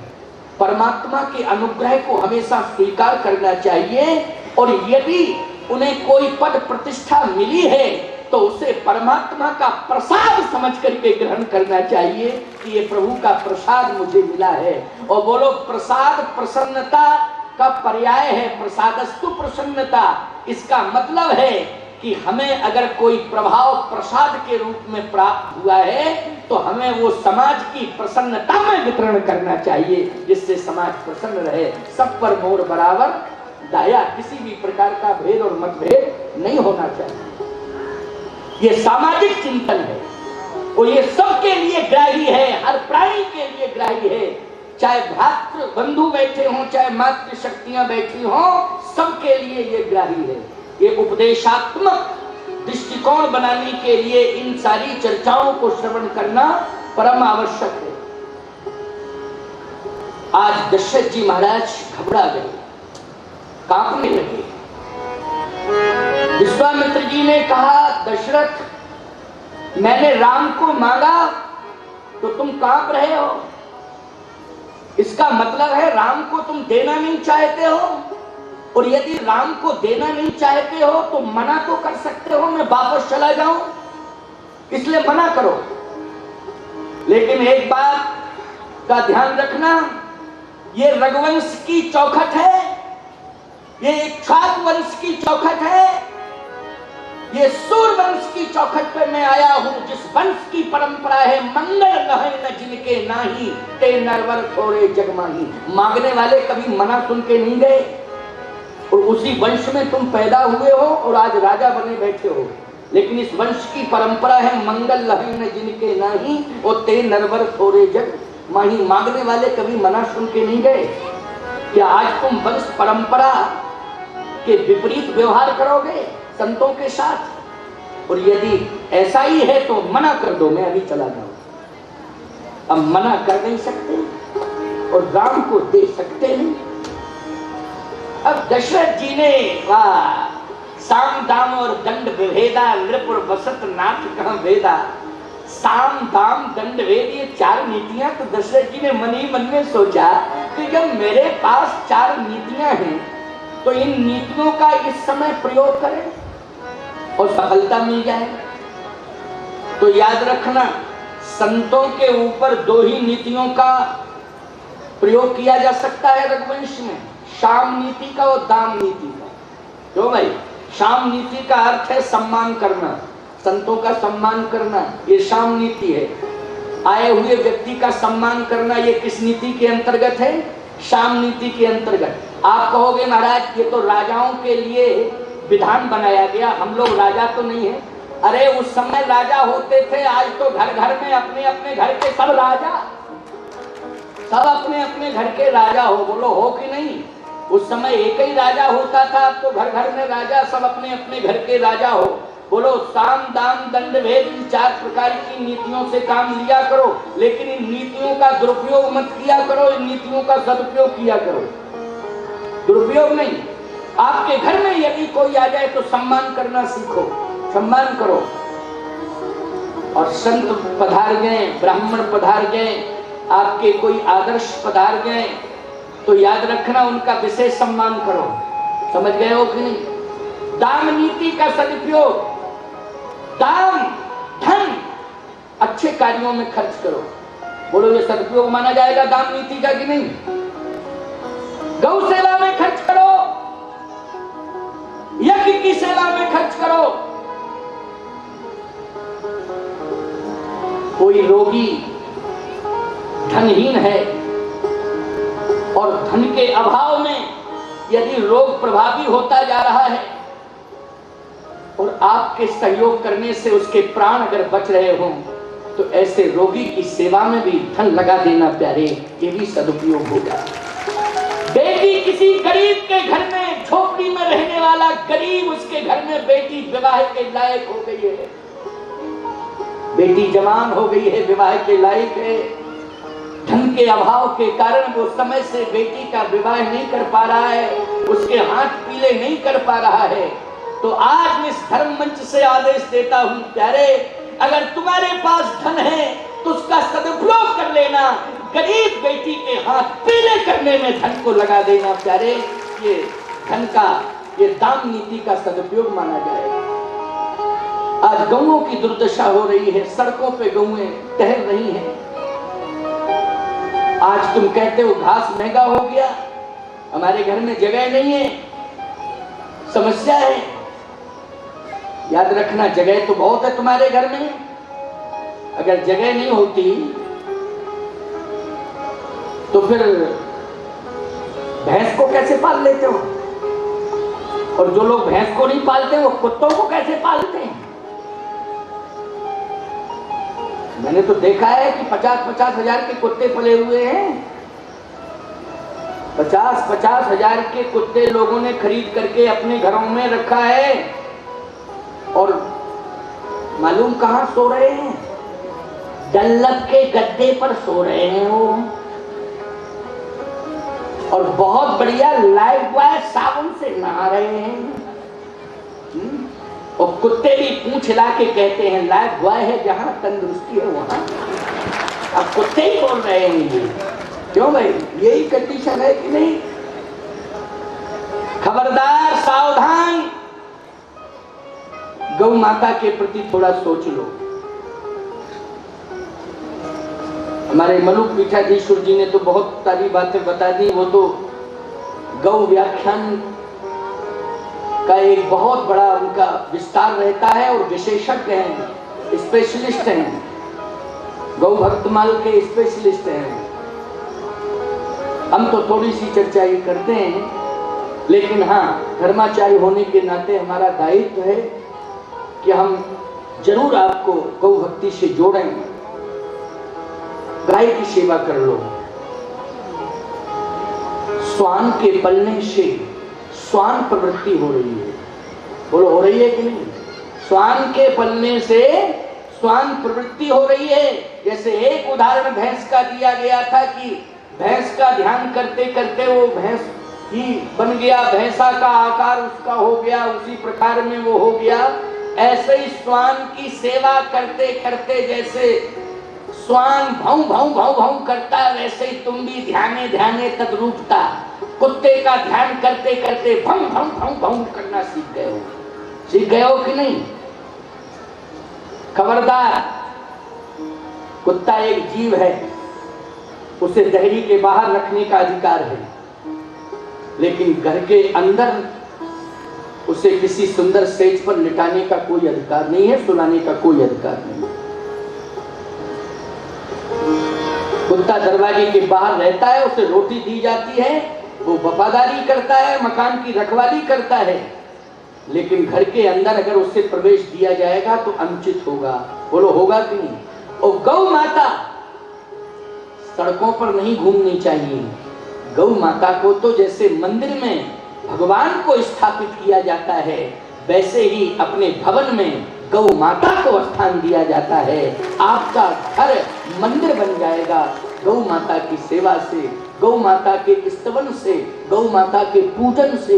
परमात्मा के अनुग्रह को हमेशा स्वीकार करना चाहिए, और यदि उन्हें कोई पद प्रतिष्ठा मिली है तो उसे परमात्मा का प्रसाद समझ करके ग्रहण करना चाहिए कि ये प्रभु का प्रसाद मुझे मिला है। और बोलो, प्रसाद प्रसन्नता का पर्याय है। प्रसादस्तु प्रसन्नता। इसका मतलब है कि हमें अगर कोई प्रभाव प्रसाद के रूप में प्राप्त हुआ है तो हमें वो समाज की प्रसन्नता में वितरण करना चाहिए, जिससे समाज प्रसन्न रहे। सब पर मोर बराबर दाया, किसी भी प्रकार का भेद और मतभेद नहीं होना चाहिए। ये सामाजिक चिंतन है और ये सबके लिए ग्राही है, हर प्राणी के लिए ग्राही है। चाहे भ्रातृ बंधु बैठे हों, चाहे मातृ शक्तियां बैठी हों, सबके लिए ये ग्राही है। ये उपदेशात्मक दृष्टिकोण बनाने के लिए इन सारी चर्चाओं को श्रवण करना परम आवश्यक है। आज दशरथ जी महाराज घबरा गए, कांपने लगे। विश्वामित्र जी ने कहा, दशरथ, मैंने राम को मांगा तो तुम कांप रहे हो। इसका मतलब है राम को तुम देना नहीं चाहते हो, और यदि राम को देना नहीं चाहते हो तो मना तो कर सकते हो, मैं वापस चला जाऊं, इसलिए मना करो। लेकिन एक बात का ध्यान रखना, ये रघुवंश की चौखट है, ये इक्ष्वाक वंश की चौखट है, ये सूर्यवंश की चौखट पे मैं आया हूं, जिस वंश की परंपरा है मंगल नहै न जिनके नाही, ते नरवर थोड़े जगमाही। मांगने वाले कभी मना सुन के नहीं गए, और उसी वंश में तुम पैदा हुए हो और आज राजा बने बैठे हो। लेकिन इस वंश की परंपरा है मंगल नहै न जिनके नाही, और ते नरवर थोड़े जग माही। मांगने वाले कभी मना सुन के नहीं गए। क्या आज तुम वंश परंपरा के विपरीत व्यवहार करोगे संतों के साथ? और यदि ऐसा ही है तो मना कर दो, मैं अभी चला जाऊं। अब मना कर नहीं सकते और राम को दे सकते नहीं। अब दशरथ जी ने वाह, साम दाम और दंड विभेदा, नृपुर वसत नाथ कह वेदा। साम दाम दंड वेद, ये चार नीतियां। तो दशरथ जी ने मन ही मन में सोचा कि जब मेरे पास चार नीतियां हैं तो इन नीतियों का इस समय प्रयोग करें और सफलता मिल जाए। तो याद रखना, संतों के ऊपर दो ही नीतियों का प्रयोग किया जा सकता है रघुवंश में, शाम नीति का और दाम नीति का। क्यों भाई? शाम नीति का अर्थ है सम्मान करना, संतों का सम्मान करना, ये शाम नीति है। आए हुए व्यक्ति का सम्मान करना, ये किस नीति के अंतर्गत है? शाम नीति के अंतर्गत। आप कहोगे महाराज ये तो राजाओं के लिए विधान बनाया गया, हम लोग राजा तो नहीं है। अरे उस समय राजा होते थे, आज तो घर घर में अपने अपने घर के सब राजा, सब अपने अपने घर के राजा हो। बोलो हो कि नहीं? उस समय एक ही राजा होता था, अब तो घर घर में राजा, सब अपने अपने घर के राजा हो। बोलो साम दाम दंड भेद, इन चार प्रकार की नीतियों से काम लिया करो, लेकिन इन नीतियों का दुरुपयोग मत किया करो, इन नीतियों का सदुपयोग किया करो, दुरुपयोग नहीं। आपके घर में यदि कोई आ जाए तो सम्मान करना सीखो, सम्मान करो। और संत पधार गए, ब्राह्मण पधार गए, आपके कोई आदर्श पधार गए तो याद रखना उनका विशेष सम्मान करो। समझ गए हो कि नहीं? दान नीति का सदुपयोग, दान धन अच्छे कार्यों में खर्च करो। बोलो ये सदुपयोग माना जाएगा दान नीति का कि नहीं? गौ सेवा में खर्च करो, यज्ञ की सेवा में खर्च करो। कोई रोगी धनहीन है और धन के अभाव में यदि रोग प्रभावी होता जा रहा है और आपके सहयोग करने से उसके प्राण अगर बच रहे हों, तो ऐसे रोगी की सेवा में भी धन लगा देना प्यारे, ये भी सदुपयोग होगा। बेटी किसी गरीब के घर में, झोपड़ी में रहने वाला गरीब, उसके घर में बेटी विवाह के लायक हो गई है, बेटी जवान हो गई है, विवाह के लायक है, धन के अभाव के कारण वो समय से बेटी का विवाह नहीं कर पा रहा है, उसके हाथ पीले नहीं कर पा रहा है, तो आज मैं इस धर्म मंच से आदेश देता हूं प्यारे, अगर तुम्हारे पास धन है तो उसका सदुपयोग कर लेना, गरीब बेटी के हाथ पीले करने में धन को लगा देना प्यारे, ये धन का, ये दान नीति का सदुपयोग माना जाएगा। आज गौओं की दुर्दशा हो रही है, सड़कों पे गौएं टहल रही हैं। आज तुम कहते हो घास महंगा हो गया, हमारे घर में जगह नहीं है, समस्या है। याद रखना, जगह तो बहुत है तुम्हारे घर में, अगर जगह नहीं होती तो फिर भैंस को कैसे पाल लेते हो? और जो लोग भैंस को नहीं पालते वो कुत्तों को कैसे पालते हैं? मैंने तो देखा है कि 50-50 हजार के कुत्ते पले हुए हैं, 50-50 हजार के कुत्ते लोगों ने खरीद करके अपने घरों में रखा है, और मालूम कहां सो रहे हैं? डल्लब के गद्दे पर सो रहे हैं वो, और बहुत बढ़िया लाइफ बॉय साबुन से नहा रहे हैं। और कुत्ते भी पूंछ ला के कहते हैं लाइफ बॉय है जहां तंदुरुस्ती है वहां। अब कुत्ते ही बोल रहे हैं ये, क्यों भाई? यही कंडीशन है कि नहीं? खबरदार, सावधान, गौ माता के प्रति थोड़ा सोच लो। हमारे मलुक पीठाधीश्वर जी ने तो बहुत सारी बातें बता दी, वो तो गौ व्याख्यान का एक बहुत बड़ा उनका विस्तार रहता है, और विशेषज्ञ हैं, स्पेशलिस्ट हैं, गौ भक्तमाल के स्पेशलिस्ट हैं। हम तो थोड़ी सी चर्चा ही करते हैं, लेकिन हाँ, धर्माचार्य होने के नाते हमारा दायित्व है कि हम जरूर आपको गौ भक्ति से जोड़ें। गाय की सेवा कर लो, श्वान के पलने से श्वान प्रवृत्ति हो रही है, बोलो हो रही है कि नहीं? श्वान के पलने से श्वान प्रवृत्ति हो रही है। जैसे एक उदाहरण भैंस का दिया गया था कि भैंस का ध्यान करते करते वो भैंस ही बन गया, भैंसा का आकार उसका हो गया, उसी प्रकार में वो हो गया। ऐसे ही श्वान की सेवा करते करते जैसे श्वान भौं भौं भौं भौं करता, वैसे ही तुम भी ध्याने ध्याने तद्रूपता कुत्ते का ध्यान करते करते भौं भौं भौं भौं करना सीख गए हो कि नहीं? खबरदार, कुत्ता एक जीव है, उसे दहरी के बाहर रखने का अधिकार है, लेकिन घर के अंदर उसे किसी सुंदर सेज पर लिटाने का कोई अधिकार नहीं है, सुलाने का कोई अधिकार नहीं है। कुत्ता दरवाजे के बाहर रहता है, उसे रोटी दी जाती है, वो वफादारी करता है, मकान की रखवाली करता है, लेकिन घर के अंदर अगर उसे प्रवेश दिया जाएगा तो अनुचित होगा। बोलो होगा कि नहीं? और गौ माता सड़कों पर नहीं घूमनी चाहिए। गौ माता को तो जैसे मंदिर में भगवान को स्थापित किया जाता है, वैसे ही अपने भवन में गौ माता को स्थान दिया जाता है। आपका घर मंदिर बन जाएगा गौ माता की सेवा से, गौ माता के स्तवन से, गौ माता के पूजन से,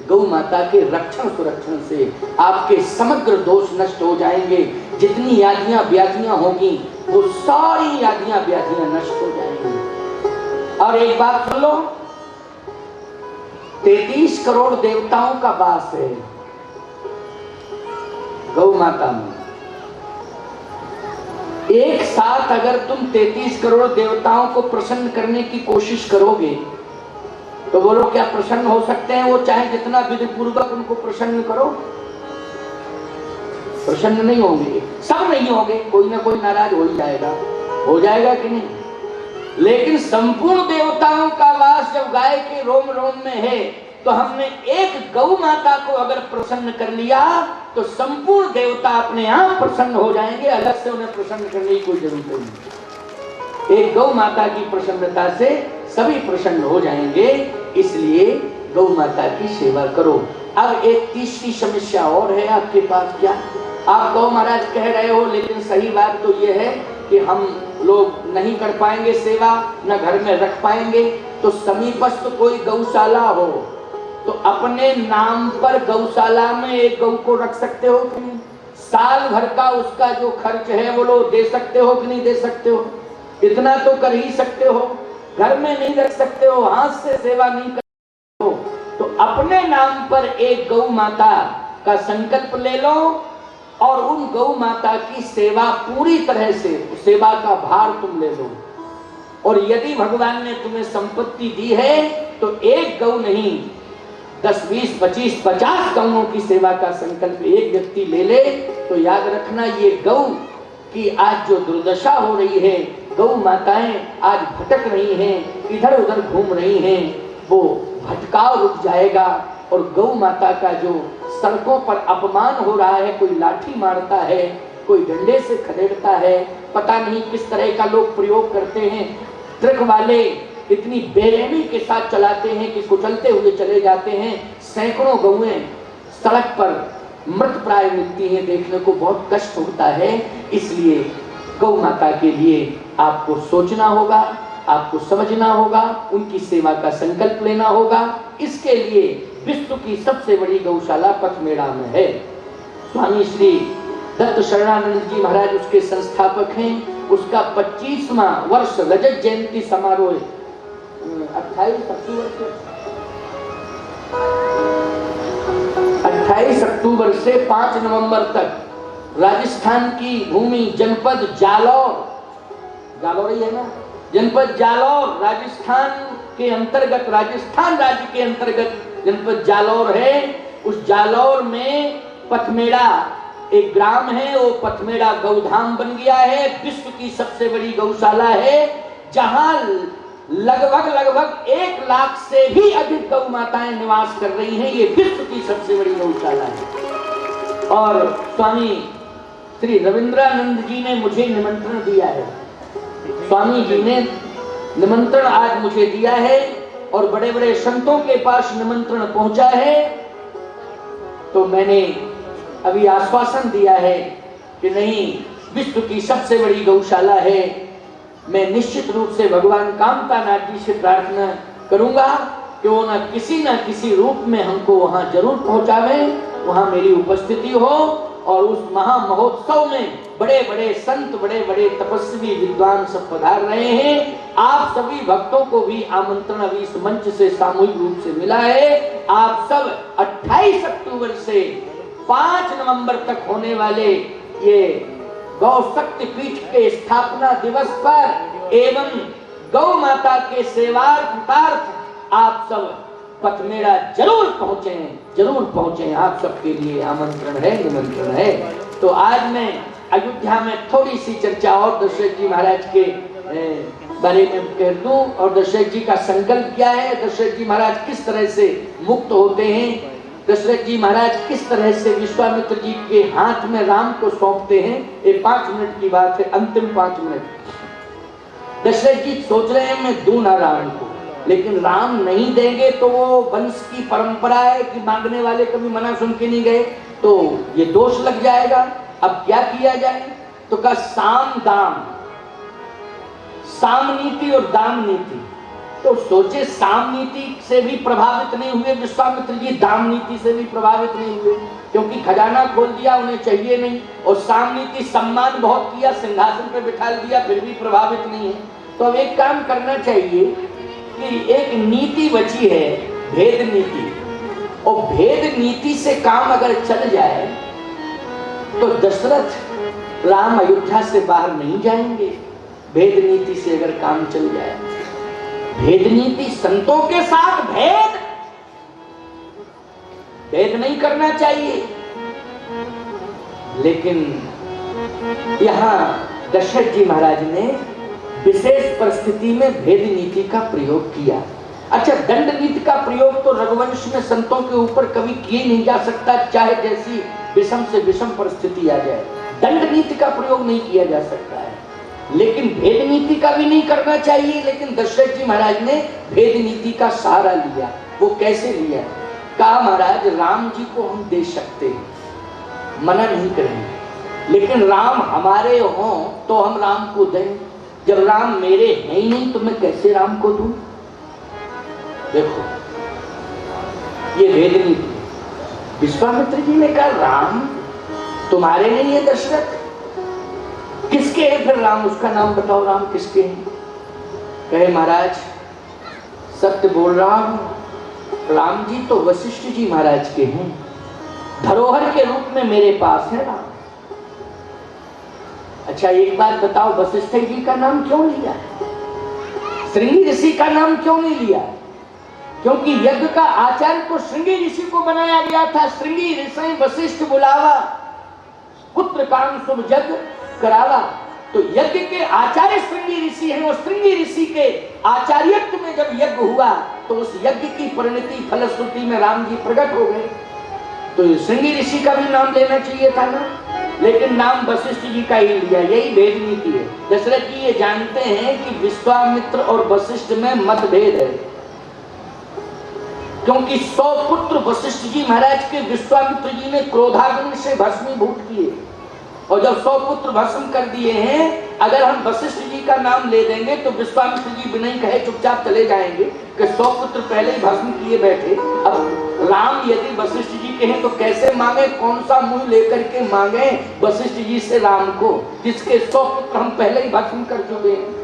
गौ माता के रक्षण सुरक्षण से। आपके समग्र दोष नष्ट हो जाएंगे। जितनी यादियां व्याधियां होगी वो सारी यादियां व्याधियां नष्ट हो जाएंगी। और एक बात सुन लो, 33 करोड़ देवताओं का वास है गौ माता में। एक साथ अगर तुम 33 करोड़ देवताओं को प्रसन्न करने की कोशिश करोगे तो वो लोग क्या प्रसन्न हो सकते हैं? वो चाहे जितना विधि पूर्वक उनको प्रसन्न करो, प्रसन्न नहीं होंगे। सब नहीं होंगे, कोई ना कोई नाराज हो जाएगा कि नहीं? लेकिन संपूर्ण देवताओं का वास जब गाय के रोम रोम में है, तो हमने एक गौ माता को अगर प्रसन्न कर लिया तो संपूर्ण देवता अपने आप प्रसन्न हो जाएंगे, अलग से उन्हें प्रसन्न करने की कोई जरूरत नहीं। एक गौ माता की प्रसन्नता से सभी प्रसन्न हो जाएंगे, इसलिए गौ माता की सेवा करो। अब एक तीसरी समस्या और है आपके पास। क्या आप गौ महाराज कह रहे हो, लेकिन सही बात तो यह है कि हम लोग नहीं कर पाएंगे सेवा, न घर में रख पाएंगे। तो समीपस्थ कोई गौशाला हो तो अपने नाम पर गौशाला में एक गौ को रख सकते हो कि नहीं? साल भर का उसका जो खर्च है वो लोग दे सकते हो कि नहीं दे सकते हो? इतना तो कर ही सकते हो। घर में नहीं रख सकते हो, हाथ से सेवा नहीं कर सकते हो, तो अपने नाम पर एक गौ माता का संकल्प ले लो और उन गौ माता की सेवा पूरी तरह से, सेवा का भार तुम ले लो। और यदि भगवान ने तुम्हें संपत्ति दी है तो एक गौ नहीं, 10, 20, 25, 50 गौओं की सेवा का संकल्प एक व्यक्ति ले ले, तो याद रखना ये गौ की आज जो दुर्दशा हो रही है, गौ माताएं आज भटक रही हैं, इधर उधर घूम रही हैं, वो भटकाव रुक जाएगा। और गौ माता का जो सड़कों पर अपमान हो रहा है, कोई लाठी मारता है, कोई डंडे से खदेड़ता है, पता नहीं किस तरह का लोग प्रयोग करते हैं। ट्रक वाले इतनी बेरहमी के साथ चलाते हैं कि कुचलते हुए चले जाते हैं। सैकड़ों गौएं सड़क पर मृत प्राय मिलती हैं, देखने को बहुत कष्ट होता है। इसलिए गौ माता के लिए आपको सोचना होगा, आपको समझना होगा, उनकी सेवा का संकल्प लेना होगा। इसके लिए विश्व की सबसे बड़ी गौशाला पथमेड़ा में है। स्वामी श्री दत्त शरणानंद जी महाराज उसके संस्थापक हैं। उसका 25वां वर्ष रजत जयंती समारोह 28 अक्टूबर से 5 नवंबर तक राजस्थान की भूमि जनपद जालौर ही है ना, जनपद जालौर राजस्थान के अंतर्गत, राजस्थान राज्य के अंतर्गत जनपद जालौर है। उस जालौर में पथमेड़ा एक ग्राम है, वो पथमेड़ा गौधाम बन गया है। विश्व की सबसे बड़ी गौशाला है, जहां लगभग 1 लाख से भी अधिक गौ माताएं निवास कर रही हैं। ये विश्व की सबसे बड़ी गौशाला है। और स्वामी श्री रविंद्रानंद जी ने मुझे निमंत्रण दिया है, स्वामी जी ने निमंत्रण आज मुझे दिया है और बड़े बड़े संतों के पास निमंत्रण पहुंचा है। तो मैंने अभी आश्वासन दिया है कि नहीं, विश्व की सबसे बड़ी गौशाला है। मैं निश्चित रूप से भगवान कामतानाथ जी से प्रार्थना करूंगा कि वो न किसी रूप में हमको वहां जरूर पहुंचावे, वहां मेरी उपस्थिति हो। और उस महा महोत्सव में बड़े बड़े संत, बड़े बड़े तपस्वी विद्वान सब पधार रहे हैं। आप सभी भक्तों को भी आमंत्रण अभी इस मंच से सामूहिक रूप से मिला है। आप सब 28 अक्टूबर से 5 नवंबर तक होने वाले ये गौ शक्ति पीठ के स्थापना दिवस पर एवं गौ माता के सेवार्थ आप सब पथमेड़ा जरूर पहुंचे। आप सबके लिए आमंत्रण है, निमंत्रण है। तो आज मैं अयोध्या में थोड़ी सी चर्चा और दशरथ जी महाराज के बारे में कह दूं, और दशरथ जी का संकल्प क्या है, दशरथ जी महाराज किस तरह से मुक्त होते हैं, दशरथ जी महाराज किस तरह से विश्वामित्र जी के हाथ में राम को सौंपते हैं। ये 5 मिनट की बात है, अंतिम 5 मिनट। दशरथ जी सोच रहे हैं मैं दूं ना राम को, लेकिन राम नहीं देंगे तो वो वंश की परंपरा है कि मांगने वाले कभी मना सुन के नहीं गए, तो ये दोष लग जाएगा। अब क्या किया जाए? तो कहा साम दाम, साम नीति और दाम नीति। तो सोचे साम नीति से भी प्रभावित नहीं हुए विश्वामित्र जी, दाम नीति से भी प्रभावित नहीं हुए, क्योंकि खजाना खोल दिया, उन्हें चाहिए नहीं। और साम नीति सम्मान बहुत किया, सिंहासन पर बिठा दिया, फिर भी प्रभावित नहीं है। तो अब एक काम करना चाहिए कि एक नीति बची है, भेद नीति। और भेद नीति से काम अगर चल जाए तो दशरथ राम अयोध्या से बाहर नहीं जाएंगे भेद नीति से अगर काम चल जाए। भेद नीति संतों के साथ भेद नहीं करना चाहिए। लेकिन यहां दशरथ जी महाराज ने विशेष परिस्थिति में भेद नीति का प्रयोग किया। अच्छा, दंड नीति का प्रयोग तो रघुवंश में संतों के ऊपर कभी किए नहीं जा सकता, चाहे जैसी विषम से विषम परिस्थिति आ जाए, दंड नीति का प्रयोग नहीं किया जा सकता है। लेकिन भेद नीति का भी नहीं करना चाहिए। लेकिन दशरथ जी महाराज ने भेद नीति का सहारा लिया। वो कैसे लिया? कहा महाराज राम जी को हम दे सकते हैं, मना नहीं करेंगे, लेकिन राम हमारे हों तो हम राम को दें। जब राम मेरे हैं ही नहीं तो मैं कैसे राम को दूं? देखो ये भेद नीति। विश्वामित्र जी ने कहा राम तुम्हारे नहीं है दशरथ, किसके हैं फिर राम? उसका नाम बताओ, राम किसके हैं? कहे महाराज सत्य बोल रहा हूं, राम जी तो वशिष्ठ जी महाराज के हैं, धरोहर के रूप में मेरे पास है राम। अच्छा एक बात बताओ, वशिष्ठ जी का नाम क्यों लिया? श्रृंगी ऋषि का नाम क्यों नहीं लिया? क्योंकि यज्ञ का आचार्य तो श्रृंगी ऋषि को बनाया गया था। श्रृंगी ऋषि वशिष्ठ बुलावा, पुत्र काम शुभ यज्ञ करावा। तो यज्ञ के आचार्य श्रृंगी ऋषि हैं और श्रृंगी ऋषि के आचार्यत्व में जब यज्ञ हुआ तो उस यज्ञ की परिणति फलश्रुति में राम जी प्रकट हो गए। तो श्रृंगी ऋषि का भी नाम लेना चाहिए था ना, लेकिन नाम वशिष्ठ जी का ही लिया। यही भेद नीति है। दशरथ जी ये जानते हैं कि विश्वामित्र और वशिष्ठ में मतभेद है, क्योंकि 100 पुत्र वशिष्ठ जी महाराज के विश्वामित्र जी ने क्रोधाग्नि से भस्मीभूत किए, और जब 100 पुत्र भस्म कर दिए हैं, अगर हम वशिष्ठ जी का नाम ले देंगे तो विश्वामित्र जी बिना ही कहे चुपचाप चले जाएंगे कि 100 पुत्र पहले ही भस्म किए बैठे। अब राम यदि वशिष्ठ जी के हैं तो कैसे मांगे, कौन सा मुंह लेकर के मांगे वशिष्ठ जी से राम को, जिसके 100 पुत्र हम पहले ही भस्म कर चुके हैं।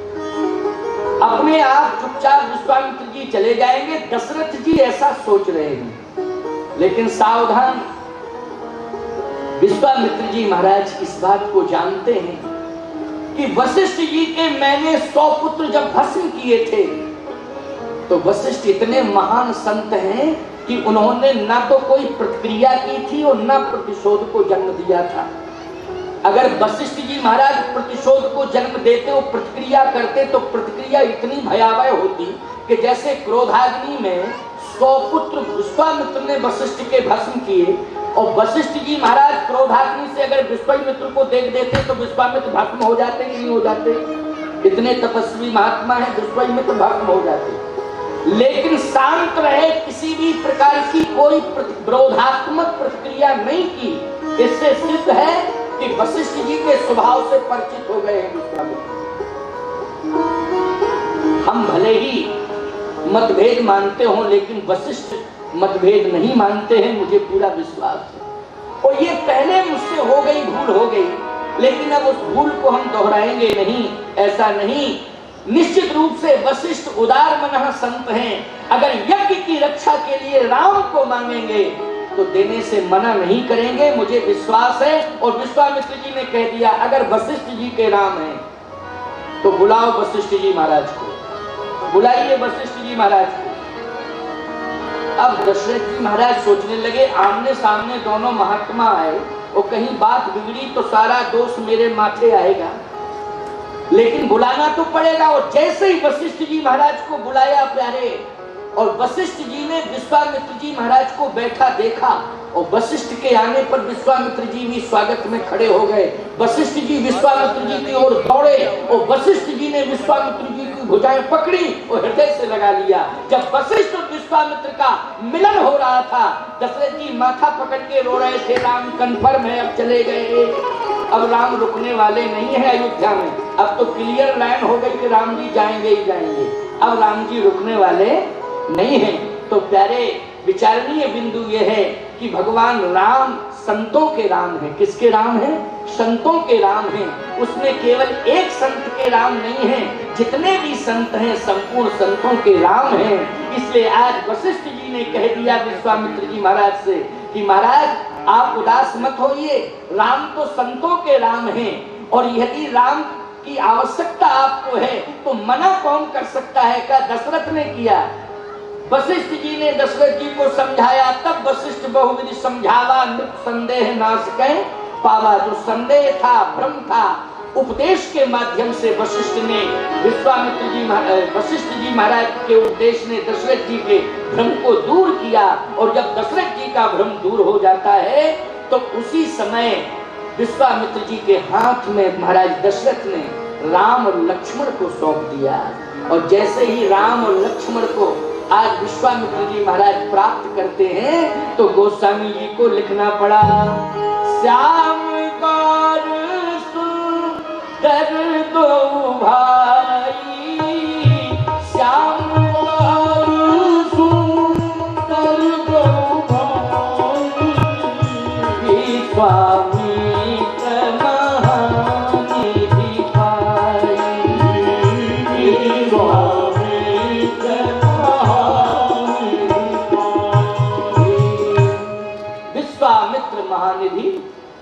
अपने आप चुपचाप विश्वामित्र जी चले जाएंगे, दशरथ जी ऐसा सोच रहे हैं। लेकिन सावधान, विश्वामित्र जी महाराज इस बात को जानते हैं कि वशिष्ठ जी के मैंने 100 पुत्र जब भस्म किए थे, तो वशिष्ठ इतने महान संत हैं कि उन्होंने ना तो कोई प्रतिक्रिया की थी और ना प्रतिशोध को जन्म दिया था। अगर वशिष्ठ जी महाराज प्रतिशोध को जन्म देते और प्रतिक्रिया करते तो प्रतिक्रिया इतनी भयावह होती कि जैसे क्रोधाग्नि में 100 पुत्र विश्वामित्र ने वशिष्ठ के भस्म किए, और वशिष्ठ जी महाराज क्रोधाग्नि से अगर विश्वामित्र को देख देते तो विश्वामित्र भस्म हो जाते कि नहीं हो जाते? इतने तपस्वी महात्मा है, विश्वामित्र भस्म हो जाते। लेकिन शांत रहे, किसी भी प्रकार की कोई विरोधात्मक प्रतिक्रिया नहीं की। इससे सिद्ध है कि वशिष्ठ जी के स्वभाव से परिचित हो गए हैं विश्वामित्र। हम भले ही मतभेद मानते हो, लेकिन वशिष्ठ मतभेद नहीं मानते हैं, मुझे पूरा विश्वास है। और ये पहले मुझसे हो गई, भूल हो गई, लेकिन अब उस भूल को हम दोहराएंगे नहीं, ऐसा नहीं। निश्चित रूप से वशिष्ठ उदार मनः संत हैं। अगर यज्ञ की रक्षा के लिए राम को मांगेंगे तो देने से मना नहीं करेंगे, मुझे विश्वास है। और विश्वामित्र जी ने कह दिया अगर वशिष्ठ जी के राम हैं तो बुलाओ वशिष्ठ जी महाराज को, बुलाइए वशिष्ठ जी महाराज को। अब दशरथ जी महाराज सोचने लगे, आमने सामने दोनों महात्मा आए और कहीं बात बिगड़ी तो सारा दोष मेरे माथे आएगा, लेकिन बुलाना तो पड़ेगा। और जैसे ही वशिष्ठ जी महाराज को बुलाया प्यारे, और वशिष्ठ जी ने विश्वामित्र जी महाराज को बैठा देखा, और वशिष्ठ के आने पर विश्वामित्र जी भी स्वागत में खड़े हो गए। वशिष्ठ जी विश्वामित्र जी की ओर दौड़े और वशिष्ठ जी ने विश्वामित्र जी की भुजाएं पकड़ी और हृदय से लगा लिया। जब वशिष्ठ और विश्वामित्र का मिलन हो रहा था, दशरथ जी माथा पकड़ के रो रहे थे, राम कन्फर्म है, अब चले गए, अब राम रुकने वाले नहीं है अयोध्या में। अब तो क्लियर लाइन हो गई कि राम जी जाएंगे ही जाएंगे, अब राम जी रुकने वाले नहीं है। तो प्यारे विचारणीय बिंदु यह है कि भगवान राम संतों के राम हैं। किसके राम हैं? संतों के राम हैं। उसमें केवल एक संत के राम नहीं है, जितने भी संत हैं संपूर्ण संतों के राम हैं। इसलिए आज वशिष्ठ जी ने कह दिया विश्वामित्र जी महाराज से कि महाराज आप उदास मत होइए, राम तो संतों के राम हैं, और यदि राम की आवश्यकता आपको है तो मना कौन कर सकता है। क्या दशरथ ने किया? वशिष्ठ जी ने दशरथ जी को समझाया, तब वशिष्ठ बहुविधि समझावा, नृप संदेह नाश कह पावा। जो संदेह था, भ्रम था, उपदेश के माध्यम से वशिष्ठ ने वशिष्ठ जी महाराज के उपदेश ने दशरथ जी के भ्रम को दूर किया। और जब दशरथ जी का भ्रम दूर हो जाता है तो उसी समय विश्वामित्र जी के हाथ में महाराज दशरथ ने राम और लक्ष्मण को सौंप दिया। और जैसे ही राम और लक्ष्मण को आज विश्वामित्र जी महाराज प्राप्त करते हैं तो गोस्वामी जी को लिखना पड़ा, श्याम गौर सुंदर दो भाई, श्याम गौर सुंदर दो भाई, विश्वामित्र महानिधि पाई, विश्वामित्र महानिधि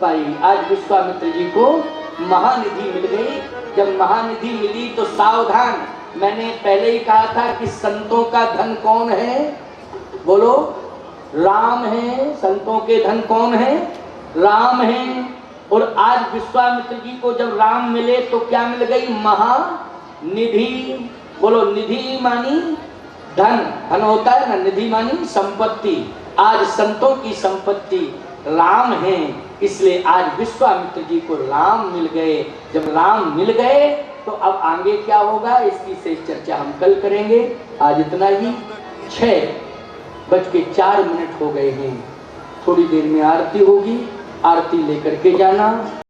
पाई। आज विश्वामित्र जी को महानिधि मिल गई। जब महानिधि मिली तो सावधान, मैंने पहले ही कहा था कि संतों का धन कौन है? बोलो, राम है। संतों के धन कौन है? राम है। और आज विश्वामित्र जी को जब राम मिले तो क्या मिल गई? महानिधि। बोलो, निधि मानी धन, धन होता है ना, निधि मानी संपत्ति। आज संतों की संपत्ति राम है, इसलिए आज विश्वामित्र जी को राम मिल गए। जब राम मिल गए तो अब आगे क्या होगा इसकी से चर्चा हम कल करेंगे। आज इतना ही। 6:04 हो गए हैं। थोड़ी देर में आरती होगी, आरती लेकर के जाना।